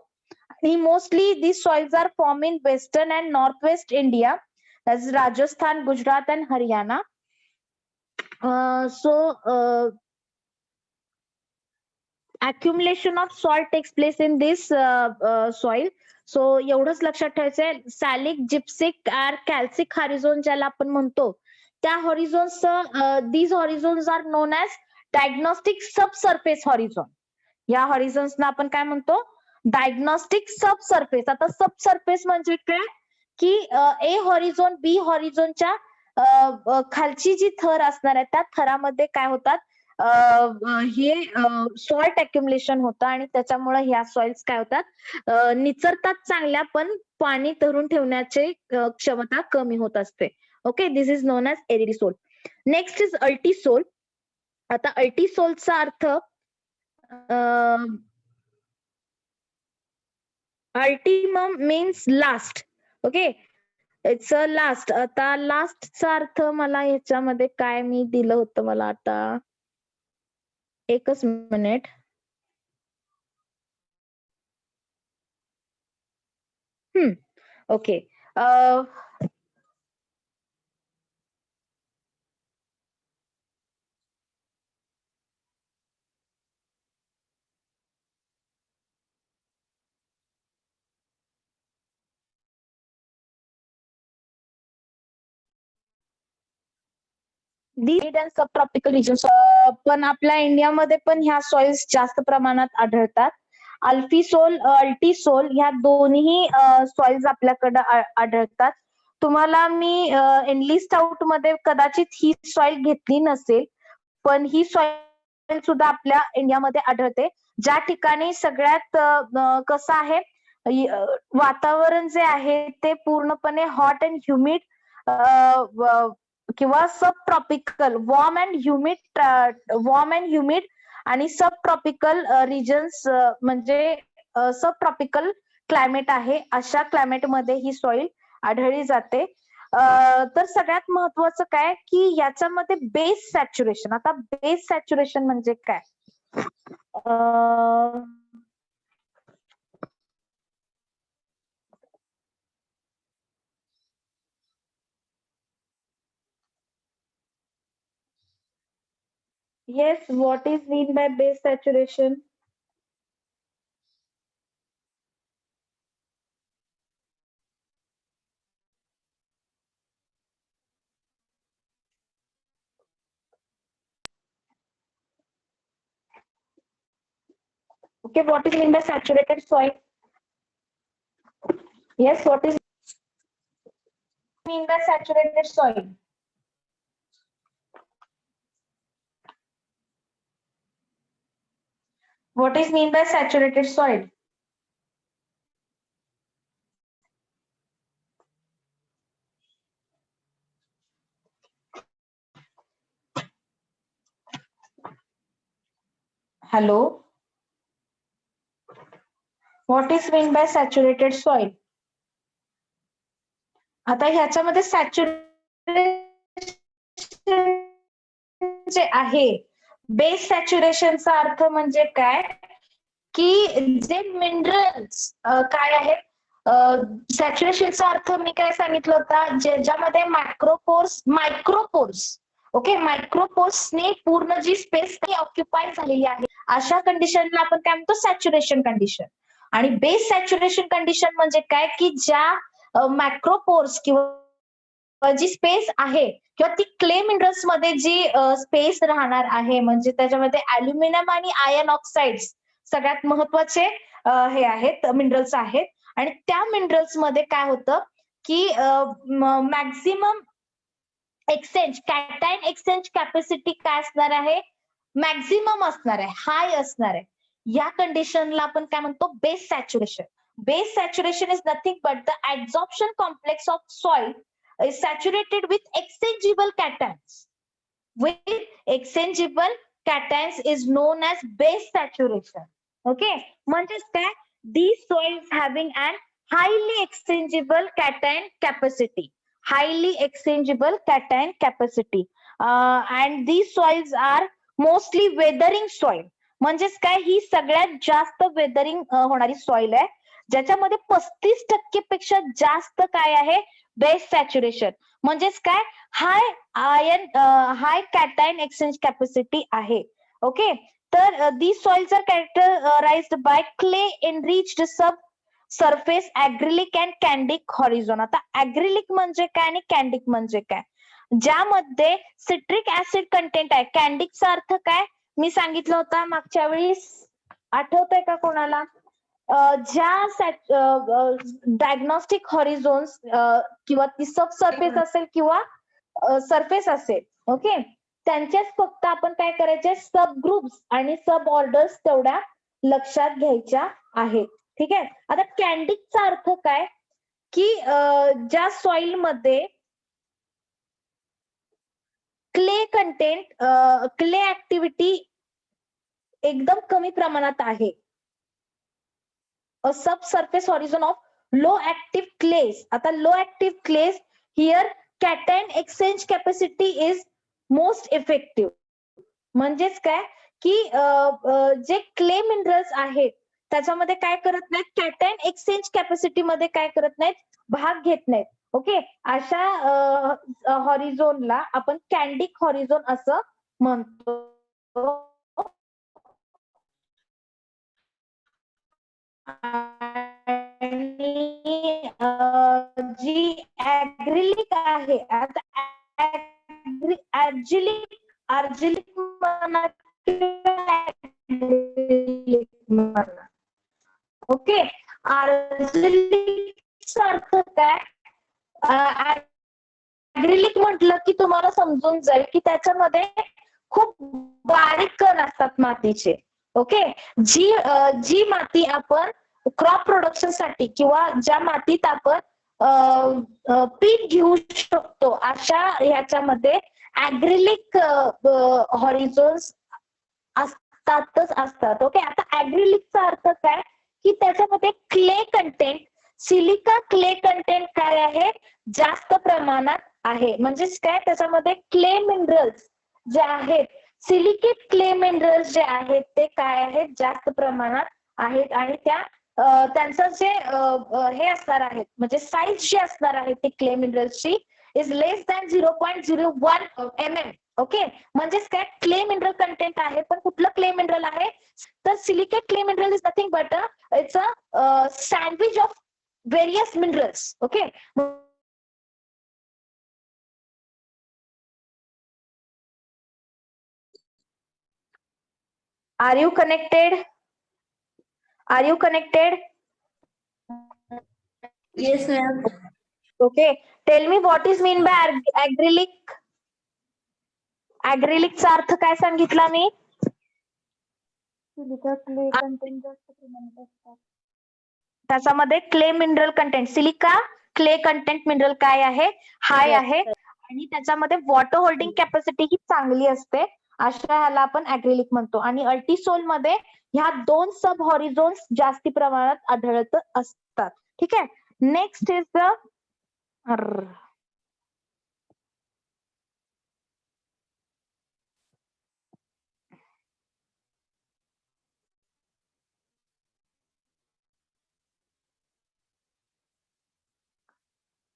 आणि mostly this soils are form in western and north west India, Rajasthan, Gujarat and Haryana. accumulation of salt takes place in this soil. So एवढंच लक्षात ठेवायचंय. सॅलिक, जिप्सिक आर कॅल्सिक हॉरिझोन ज्याला आपण म्हणतो, त्या horizons, these horizons are known as diagnostic sub surface horizon. या हॉरिझोन्सना आपण काय म्हणतो, डायग्नोस्टिक सब सरफेस. आता सब सरफेस म्हणजे काय, की ए हॉरिझोन बी हॉरिझोनच्या खालची जी थर असणार आहे त्या थरामध्ये काय होतात, हे सॉल्ट अक्युमुलेशन होतं आणि त्याच्यामुळे ह्या सॉइल्स काय होतात, निचरतात चांगल्या, पण पाणी धरून ठेवण्याची क्षमता कमी होत असते. Okay, this is known as aridisol. Next is ultisol. आता अल्टिसोलचा अर्थ, ultimum means last. Okay, it's a last. आता लास्टचा अर्थ मला ह्याच्यामध्ये काय मी दिलं होतं, मला आता एकच minute. Okay, and subtropical regions पण आपल्या इंडियामध्ये पण ह्या सॉइल्स जास्त प्रमाणात आढळतात. अल्टीसोल ह्या दोन्ही सॉइल्स आपल्याकडे आढळतात. तुम्हाला मी एनलिस्ट आउट मध्ये कदाचित ही सॉइल घेतली नसेल, पण ही सॉइल सुद्धा आपल्या इंडियामध्ये आढळते. ज्या ठिकाणी सगळ्यात कसं आहे, वातावरण जे आहे ते पूर्णपणे हॉट अँड ह्युमिड किंवा सब ट्रॉपिकल वॉर्म अँड ह्युमिड आणि सब ट्रॉपिकल रिजन्स म्हणजे सब ट्रॉपिकल क्लायमेट आहे. अशा क्लायमेट मध्ये ही सॉइल आढळली जाते. तर सगळ्यात महत्वाचं काय की याच्यामध्ये बेस सॅच्युरेशन. आता बेस सॅच्युरेशन म्हणजे काय? Yes, what is mean by base saturation? Okay, what is mean by saturated soil? Yes, what is mean by saturated soil? What is mean by saturated soil? Hello? What is mean by saturated soil? आता ह्याच्यामध्ये सॅच्युरेशन जे आहे, बेस सॅच्युरेशनचा अर्थ म्हणजे काय की जे मिनरल्स काय आहेत, सॅच्युरेशनचा अर्थ मी काय सांगितलं होता, ज्याच्यामध्ये मायक्रोपोर्स ओके, मायक्रोपोर्सने पूर्ण जी स्पेस ऑक्युपाय झालेली आहे, अशा कंडिशनला आपण काय म्हणतो, सॅच्युरेशन कंडिशन. आणि बेस सॅच्युरेशन कंडिशन म्हणजे काय की ज्या मॅक्रोपोर्स किंवा जी स्पेस आहे किंवा ती क्ले मिनरल्स मध्ये जी स्पेस राहणार आहे, म्हणजे त्याच्यामध्ये अल्युमिनियम आणि आयर्न ऑक्साइड्स सगळ्यात महत्वाचे हे आहेत, मिनरल्स आहेत. आणि त्या मिनरल्स मध्ये काय होतं की maximum exchange cation exchange capacity काय असणार आहे, मॅक्झिमम असणार आहे, हाय असणार आहे. या कंडिशनला आपण काय म्हणतो, base saturation. Base saturation is nothing but the absorption complex of soil is saturated with exchangeable cations. With exchangeable cations is known as base saturation. Okay, म्हणजेच काय, these soils having an highly exchangeable cation capacity. Highly exchangeable cation capacity. And these soils are mostly weathering soil. म्हणजेच काय, ही सगळ्यात जास्त वेदरिंग होणारी सॉइल आहे, ज्याच्यामध्ये 35% पेक्षा जास्त काय आहे, बेस सॅच्युरेशन. म्हणजेच काय, हाय कॅटायन एक्सचेंज कॅपॅसिटी आहे. ओके, तर these soils are characterized by clay enriched surface argillic and kandic horizon. आता ऍग्रिलिक म्हणजे काय आणि कॅन्डिक म्हणजे काय, ज्यामध्ये सिट्रिक ऍसिड कंटेंट आहे. कॅन्डिकचा अर्थ काय मी सांगितलं होता मागच्या वेळी, आठवतंय का कोणाला? ज्या डायग्नोस्टिक हॉरिझोन्स किंवा ती सब सरफेस असेल किंवा सरफेस असेल, ओके, त्यांचेच फक्त आपण काय करायचे, सब ग्रुप्स आणि सब ऑर्डर्स तेवढ्या लक्षात घ्यायच्या आहेत. ठीक आहे. आता कॅन्डिकचा अर्थ काय की ज्या सॉइल मध्ये क्ले कंटेंट, क्ले ऍक्टिव्हिटी एकदम कमी प्रमाणात आहे. Subsurface horizon of low active clays. आता low active clays here cation exchange capacity is most effective. म्हणजेच काय की जे क्ले मिनरल्स आहेत त्याच्यामध्ये काय करत नाहीत, कॅटायन एक्सचेंज कॅपॅसिटी मध्ये काय करत नाहीत, भाग घेत नाहीत. ओके, अशा हॉरिझोनला आपण कॅन्डिक हॉरिझोन असं म्हणतो. आणि जी ऍग्रिलिक आहे, आता अर्जिलिक म्हणा किंवा ऍग्रिलिक म्हणा. ओके, अर्जिलिकचा अर्थ काय? ऍग्रिलिक म्हटलं की तुम्हाला समजून जाईल की त्याच्यामध्ये खूप बारीक कण असतात मातीचे. ओके, जी माती आपण क्रॉप प्रोडक्शन साठी किंवा ज्या मातीत आपण पीक घेऊ शकतो अशा ह्याच्यामध्ये ऍग्रिलिक हॉरिझोन्स असतातच असतात. ओके, आता ऍग्रिलिकचा अर्थ काय की त्याच्यामध्ये clay content, silica clay content काय आहे? जास्त प्रमाणात आहे. म्हणजेच काय, त्याच्यामध्ये क्ले मिनरल्स जे आहेत, सिलिकेट क्ले मिनरल्स जे आहेत ते काय आहेत? जास्त प्रमाणात आहेत. आणि त्यांचं जे हे असणार आहे, म्हणजे साईज जी असणार आहे ती क्ले मिनरल्सची is less than 0.01 mm. Okay, म्हणजेच काय, क्ले मिनरल कंटेंट आहे. पण कुठलं क्ले मिनरल आहे? तर silicate clay mineral is nothing but it's a sandwich of various minerals. Okay, Are you connected? Are you connected? Yes, ma'am. Okay. Tell me what is mean by ऍग्रिलिक. ऍग्रिलिकचा अर्थ काय सांगितला मी? त्याच्यामध्ये clay mineral content, silica clay content mineral काय आहे? हाय आहे. आणि त्याच्यामध्ये वॉटर होल्डिंग कॅपॅसिटी ही चांगली असते. अशा ह्याला आपण ऍग्रिलिक म्हणतो. आणि अल्टिसोल मध्ये ह्या 2 सब हॉरिझोन्स जास्ती प्रमाणात आढळत असतात. ठीक आहे. Next is the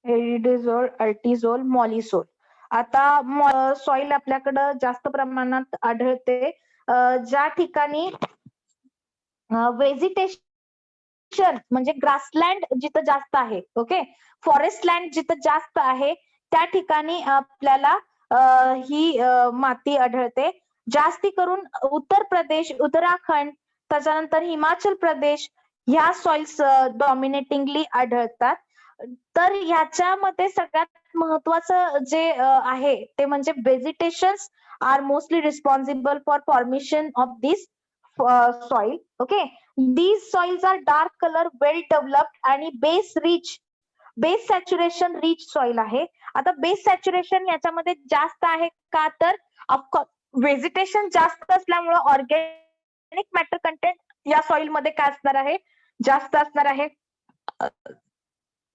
aridisol, ultisol, mollisol. आता सॉइल आपल्याकडं जास्त प्रमाणात आढळते ज्या ठिकाणी व्हेजिटेशन म्हणजे ग्रासलँड जिथं जास्त आहे. ओके, फॉरेस्ट लँड जिथं जास्त आहे त्या ठिकाणी आपल्याला ही माती आढळते. जास्ती करून उत्तर प्रदेश, उत्तराखंड, त्याच्यानंतर हिमाचल प्रदेश ह्या सॉइल्स डॉमिनेटिंगली आढळतात. तर ह्याच्यामध्ये सगळ्यात महत्वाचं जे आहे ते म्हणजे vegetations are mostly responsible for formation of this soil. Okay, these soils are dark color, well developed आणि बेस सॅच्युरेशन रिच सॉइल आहे. आता बेस सॅच्युरेशन याच्यामध्ये जास्त आहे का? तर ऑफकोर्स व्हेजिटेशन जास्त असल्यामुळे ऑर्गॅनिक मॅटर कंटेंट या सॉइल मध्ये काय असणार आहे? जास्त असणार आहे.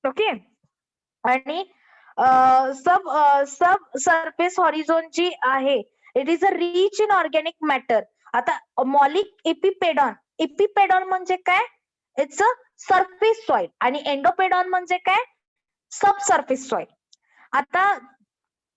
ओके, आणि सब सरफेस हॉरिझोन जी आहे it is a rich in organic matter. आता मॉलिक इपिपेडॉन म्हणजे काय? It's a surface soil. आणि एंडोपेडॉन म्हणजे काय? सब सरफेस सॉइल. आता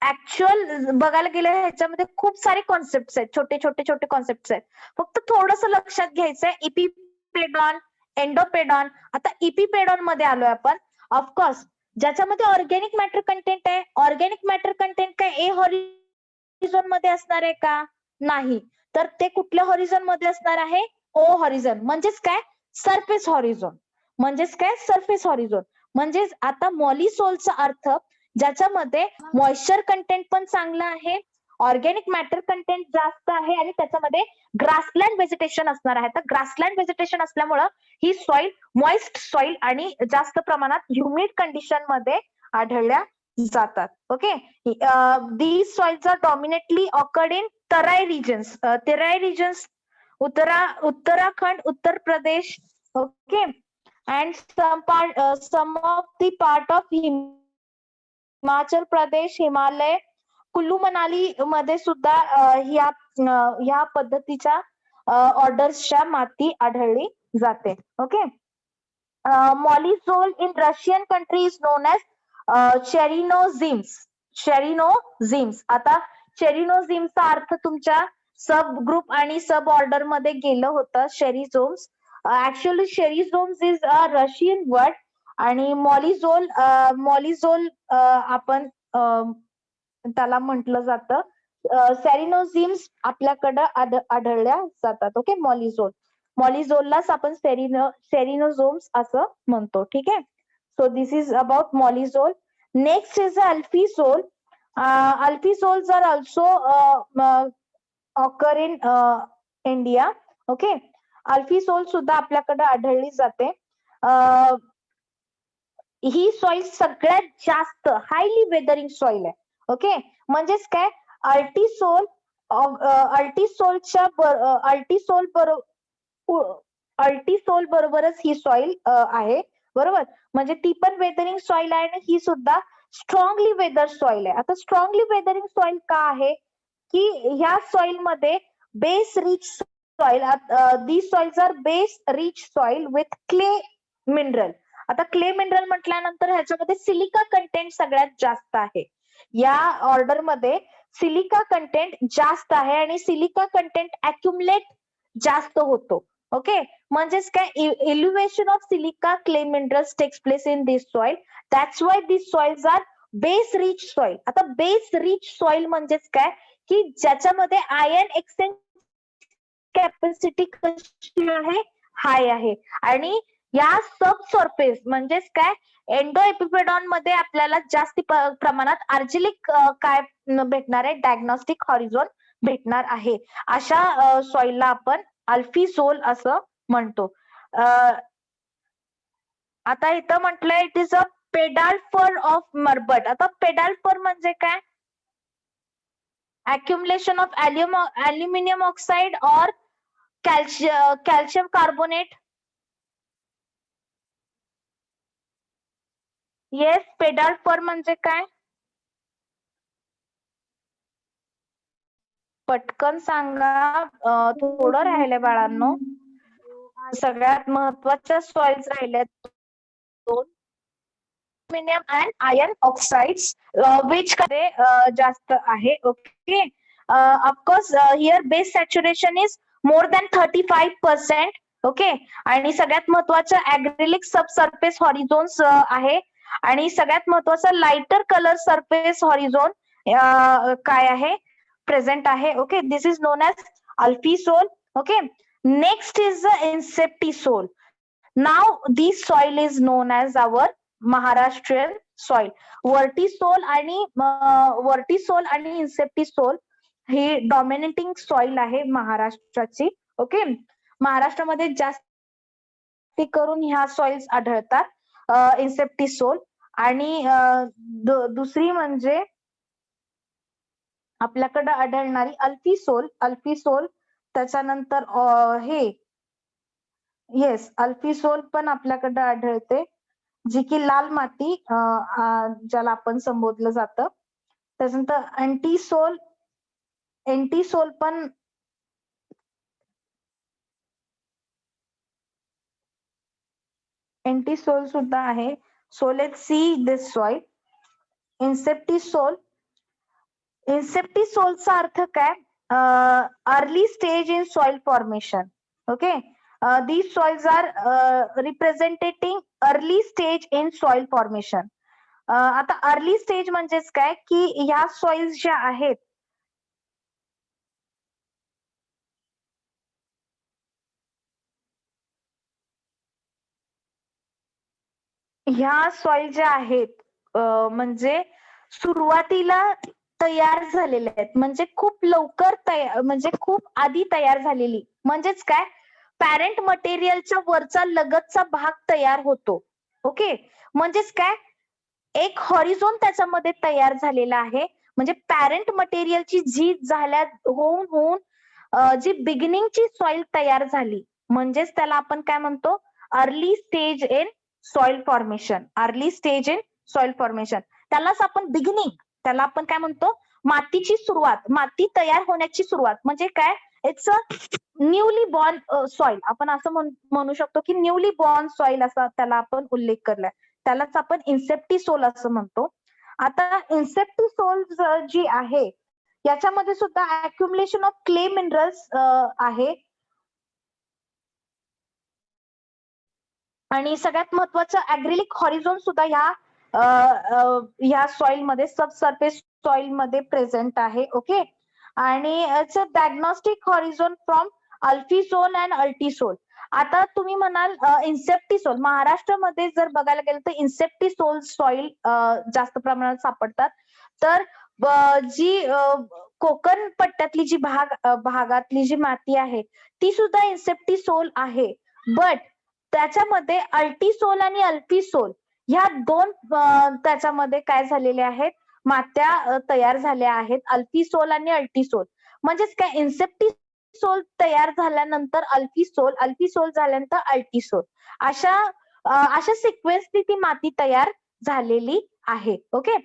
ऍक्च्युअल बघायला गेलं ह्याच्यामध्ये खूप सारे कॉन्सेप्ट आहेत, छोटे कॉन्सेप्ट आहेत. फक्त थोडस लक्षात घ्यायचंय. इपिपेडॉन, एंडोपेडॉन. आता इपिपेडॉन मध्ये आलोय आपण. ऑफकोर्स ज्याच्यामध्ये ऑर्गॅनिक मॅटर कंटेंट आहे. ऑर्गॅनिक मॅटर कंटेंट काय ए हॉरिझॉन मध्ये असणार आहे का? नाही. तर ते कुठल्या हॉरिझॉन मध्ये असणार आहे? ओ हॉरिझॉन. म्हणजेच काय? Surface horizon. म्हणजेच काय? Surface horizon. म्हणजेच आता मॉलिसोलचा अर्थ ज्याच्यामध्ये मॉइश्चर कंटेंट पण चांगला आहे, ऑर्गॅनिक मॅटर कंटेंट जास्त आहे आणि त्याच्यामध्ये ग्रासलँड व्हेजिटेशन असणार आहे. तर ग्रासलँड व्हेजिटेशन असल्यामुळं ही सॉइल मॉइस्ट सॉइल आणि जास्त प्रमाणात ह्युमिड कंडिशन मध्ये आढळल्या जातात. Okay, these soils are dominantly occurred in terai regions, Uttarakhand, Uttar Pradesh. Okay, and some of the part of Himachal Pradesh, Himalaya, Kullu Manali मध्ये सुद्धा ह्या पद्धतीच्या ऑर्डर्सच्या माती आढळली जाते. Okay, mollisol in Russian country is known as chernozems. आता चेरिनोझिम्सचा अर्थ तुमच्या सब ग्रुप आणि सब ऑर्डर मध्ये गेलं होतं. Chernozems, actually chernozems is a Russian word. आणि मॉलिझोल आपण त्याला म्हटलं जातं. सेरिनोझिम्स आपल्याकडे आढळल्या जातात. ओके, मॉलिझोललाच आपण सेरिनोझोम्स असं म्हणतो. ठीक आहे. So this is about mollisol. Next is alfisol. Alfisols are also occur in India. Okay, alfisol सुद्धा आपल्याकडे आढळली जाते. ही सॉइल सगळ्यात जास्त हायली वेदरिंग सॉइल आहे. ओके, म्हणजेच काय, अल्टिसोल बरोबरच ही सॉइल आहे. बरोबर, म्हणजे ती पण वेदरिंग सॉइल आहे आणि ही सुद्धा स्ट्रॉंगली वेदर सॉइल आहे. आता स्ट्रॉंगली वेदरिंग सॉइल का आहे, की ह्या सॉइल मध्ये base rich soil, these soils are base rich soil with clay mineral. आता क्ले मिनरल म्हटल्यानंतर ह्याच्यामध्ये सिलिका कंटेंट सगळ्यात जास्त आहे. या ऑर्डर मध्ये सिलिका कंटेंट जास्त आहे आणि सिलिका कंटेंट अक्युमुलेट जास्त होतो. ओके, म्हणजेच काय, eluviation of silica clay minerals takes place in this soil. That's why this soils are base rich soil. आता बेस रिच सॉइल म्हणजेच काय, की ज्याच्यामध्ये आयर्न एक्सचेंज कॅपॅसिटी कशी आहे, हाय आहे. आणि या सब सरफेस म्हणजेच काय, एंडो एपिपेडॉन मध्ये आपल्याला जास्ती प्रमाणात आर्जिलिक काय भेटणार आहे, डायग्नोस्टिक हॉरिझॉन भेटणार आहे. अशा सॉइलला आपण अल्फिसोल असं म्हणतो. आता इथं म्हटलंय इट इज अ पेडाल्फर ऑफ मर्बट. आता पेडाल्फर म्हणजे काय, accumulation of aluminum oxide or calcium carbonate. Yes, pedalfer म्हणजे काय, पटकन सांगा. थोडं राहिलंय बाळांनो. सगळ्यात महत्वाच्या सॉइल्स राहिल्यात दोन, aluminium and iron oxides, which मध्ये जास्त आहे. Okay, of course here base saturation is more than 35%. Okay, आणि सगळ्यात महत्वाचं ऍग्रिलिक सब सरफेस हॉरिझोन्स आहे. आणि सगळ्यात महत्वाचं लाइटर कलर सरफेस हॉरिझोन काय आहे, प्रेझेंट आहे. Okay, this is known as alfisol. Okay, next is the inceptisol. Now this soil is known as our Maharashtrian soil. Vertisol आणि इन्सेप्टिसोल ही डॉमिनेटिंग सॉइल आहे महाराष्ट्राची. ओके, महाराष्ट्रामध्ये जास्त करून ह्या सॉइल्स आढळतात, इन्सेप्टिसोल. आणि दुसरी म्हणजे आपल्याकडे आढळणारी अल्फिसोल. त्याच्यानंतर हे येस, अल्फिसोल पण आपल्याकडे आढळते, जी की लाल माती ज्याला आपण संबोधलं जातं. त्याच्यानंतर एंटीसोल पण सुद्धा आहे. So let's see this soil. इन्सेप्टिसोलचा अर्थ काय, early stage in soil formation. Okay, these soils are representing early stage in soil formation. आता अर्ली स्टेज म्हणजेच काय, की ह्या सॉइल्स ज्या आहेत, ह्या सॉइल ज्या आहेत म्हणजे सुरुवातीला तयार झालेल्या आहेत, म्हणजे खूप लवकर तयार, म्हणजे खूप आधी तयार झालेली. म्हणजेच काय, पॅरेंट मटेरियलच्या वरचा लगतचा भाग तयार होतो. ओके, म्हणजेच काय, एक हॉरिझोन त्याच्यामध्ये तयार झालेला आहे. म्हणजे पॅरेंट मटेरियलची झीज होऊन जी बिगिनिंगची सॉइल तयार झाली, म्हणजेच त्याला आपण काय म्हणतो, early stage in soil formation. त्यालाच आपण बिगिनिंग, त्याला आपण काय म्हणतो, मातीची सुरुवात, माती तयार होण्याची सुरुवात. म्हणजे काय, it's a newly born soil. आपण असं म्हणू शकतो की न्यूली बॉर्न सॉइल असा त्याला आपण उल्लेख केलाय. त्यालाच आपण इन्सेप्टिसोल असं म्हणतो. आता इन्सेप्टिसोल जी आहे, याच्यामध्ये सुद्धा अक्युमुलेशन ऑफ क्ले मिनरल्स आहे. आणि सगळ्यात महत्वाचं ऍग्रिलिक हॉरिझोन सुद्धा ह्या ह्या सॉइल मध्ये सबसर्फेस सॉइल मध्ये प्रेझेंट आहे. ओके, आणि it's a diagnostic horizon from alfisol and ultisol. आता तुम्ही म्हणाल इन्सेप्टिसोल, महाराष्ट्रामध्ये जर बघायला गेलं तर इन्सेप्टिसोल सॉइल जास्त प्रमाणात सापडतात. तर जी कोकण पट्ट्यातली जी भागातली जी माती आहे ती सुद्धा इन्सेप्टिसोल आहे. बट त्याच्यामध्ये अल्टिसोल आणि अल्फिसोल ह्या दोन त्याच्यामध्ये काय झालेले आहेत, मात्या तयार झाल्या आहेत, अल्फिसोल आणि अल्टिसोल. म्हणजेच काय, इन्सेप्टिसोल तयार झाल्यानंतर अल्फिसोल, अल्फिसोल झाल्यानंतर अल्टिसोल, अशा सिक्वेन्सनी ती माती तयार झालेली आहे. ओके,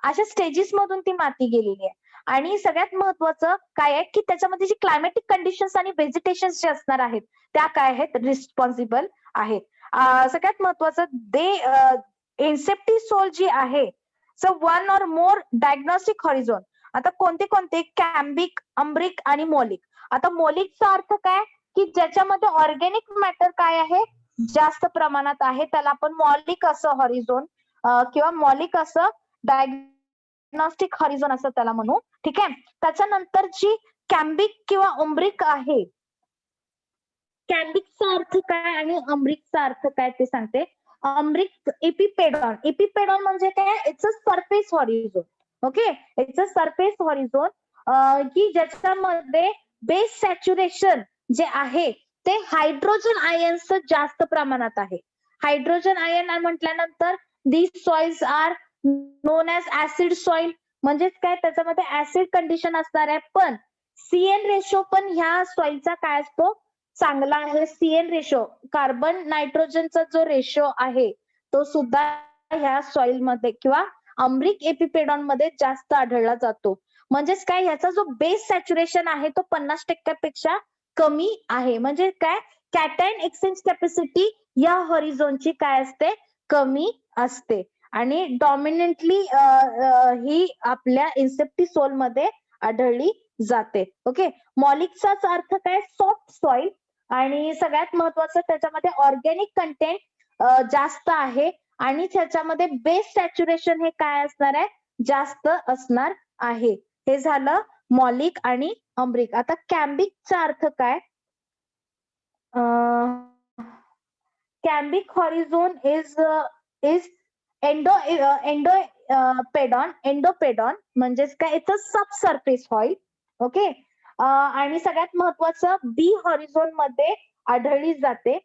अशा स्टेजेस मधून ती माती गेलेली आहे. आणि सगळ्यात महत्वाचं काय आहे की त्याच्यामध्ये जी क्लायमॅटिक कंडिशन्स आणि व्हेजिटेशन जे असणार आहेत त्या काय आहेत, रिस्पॉन्सिबल आहेत. सगळ्यात महत्वाचं इन्सेप्टिसोल जी आहे, so one or more diagnostic horizon. आता कोणते कोणते, कॅम्बिक, अम्ब्रिक आणि मॉलिक. आता मॉलिकचा अर्थ काय की ज्याच्यामध्ये ऑर्गॅनिक मॅटर काय आहे, जास्त प्रमाणात आहे, त्याला आपण मॉलिक असं हॉरिझॉन किंवा मॉलिक असं डायग्नोस्टिक हॉरिझॉन असं त्याला म्हणू. ठीक आहे, त्याच्यानंतर जी कॅम्बिक किंवा उम्ब्रिक आहे, कॅम्बिकचा अर्थ काय आणि अम्ब्रिकचा अर्थ काय ते सांगते. अम्ब्रिक एपिपेडॉन, एपिपेडॉन म्हणजे काय, it's a surface horizon. Okay, it's a surface horizon की ज्याच्यामध्ये बेस सॅच्युरेशन जे आहे ते हायड्रोजन आयन्सचं जास्त प्रमाणात आहे. हायड्रोजन आयन म्हटल्यानंतर these soils are known as acid soil. म्हणजेच काय, त्याच्यामध्ये ऍसिड कंडिशन असणार आहे. पण सीएन रेशो पण ह्या सॉइलचा काय असतो, चांगला आहे. सीएन रेशो, कार्बन नायट्रोजनचा जो रेशो आहे तो सुद्धा ह्या सॉइल मध्ये किंवा अम्ब्रिक एपिपेडॉन मध्ये जास्त आढळला जातो. म्हणजेच काय, ह्याचा जो बेस सॅच्युरेशन आहे तो 50% कमी आहे. म्हणजे काय, कॅटायन एक्सचेंज कॅपॅसिटी या हॉरिझॉनची काय असते, कमी असते. आणि डॉमिनेंटली ही आपल्या इन्सेप्टिसोल मध्ये आढळली जाते. ओके, मॉलिकचाच अर्थ काय, सॉफ्ट सॉइल. आणि सगळ्यात महत्वाचं त्याच्यामध्ये ऑर्गॅनिक कंटेंट जास्त आहे आणि त्याच्यामध्ये बेस सॅच्युरेशन हे काय असणार आहे, जास्त असणार आहे. हे झालं मॉलिक आणि अम्ब्रिक. आता कॅम्बिकचा अर्थ काय, कॅम्बिक हॉरिझॉन इज एंडोपेडॉन म्हणजेच काय, it's a subsurface soil. Okay, आणि सगळ्यात महत्वाचं बी हॉरिझॉन मध्ये आढळली जाते.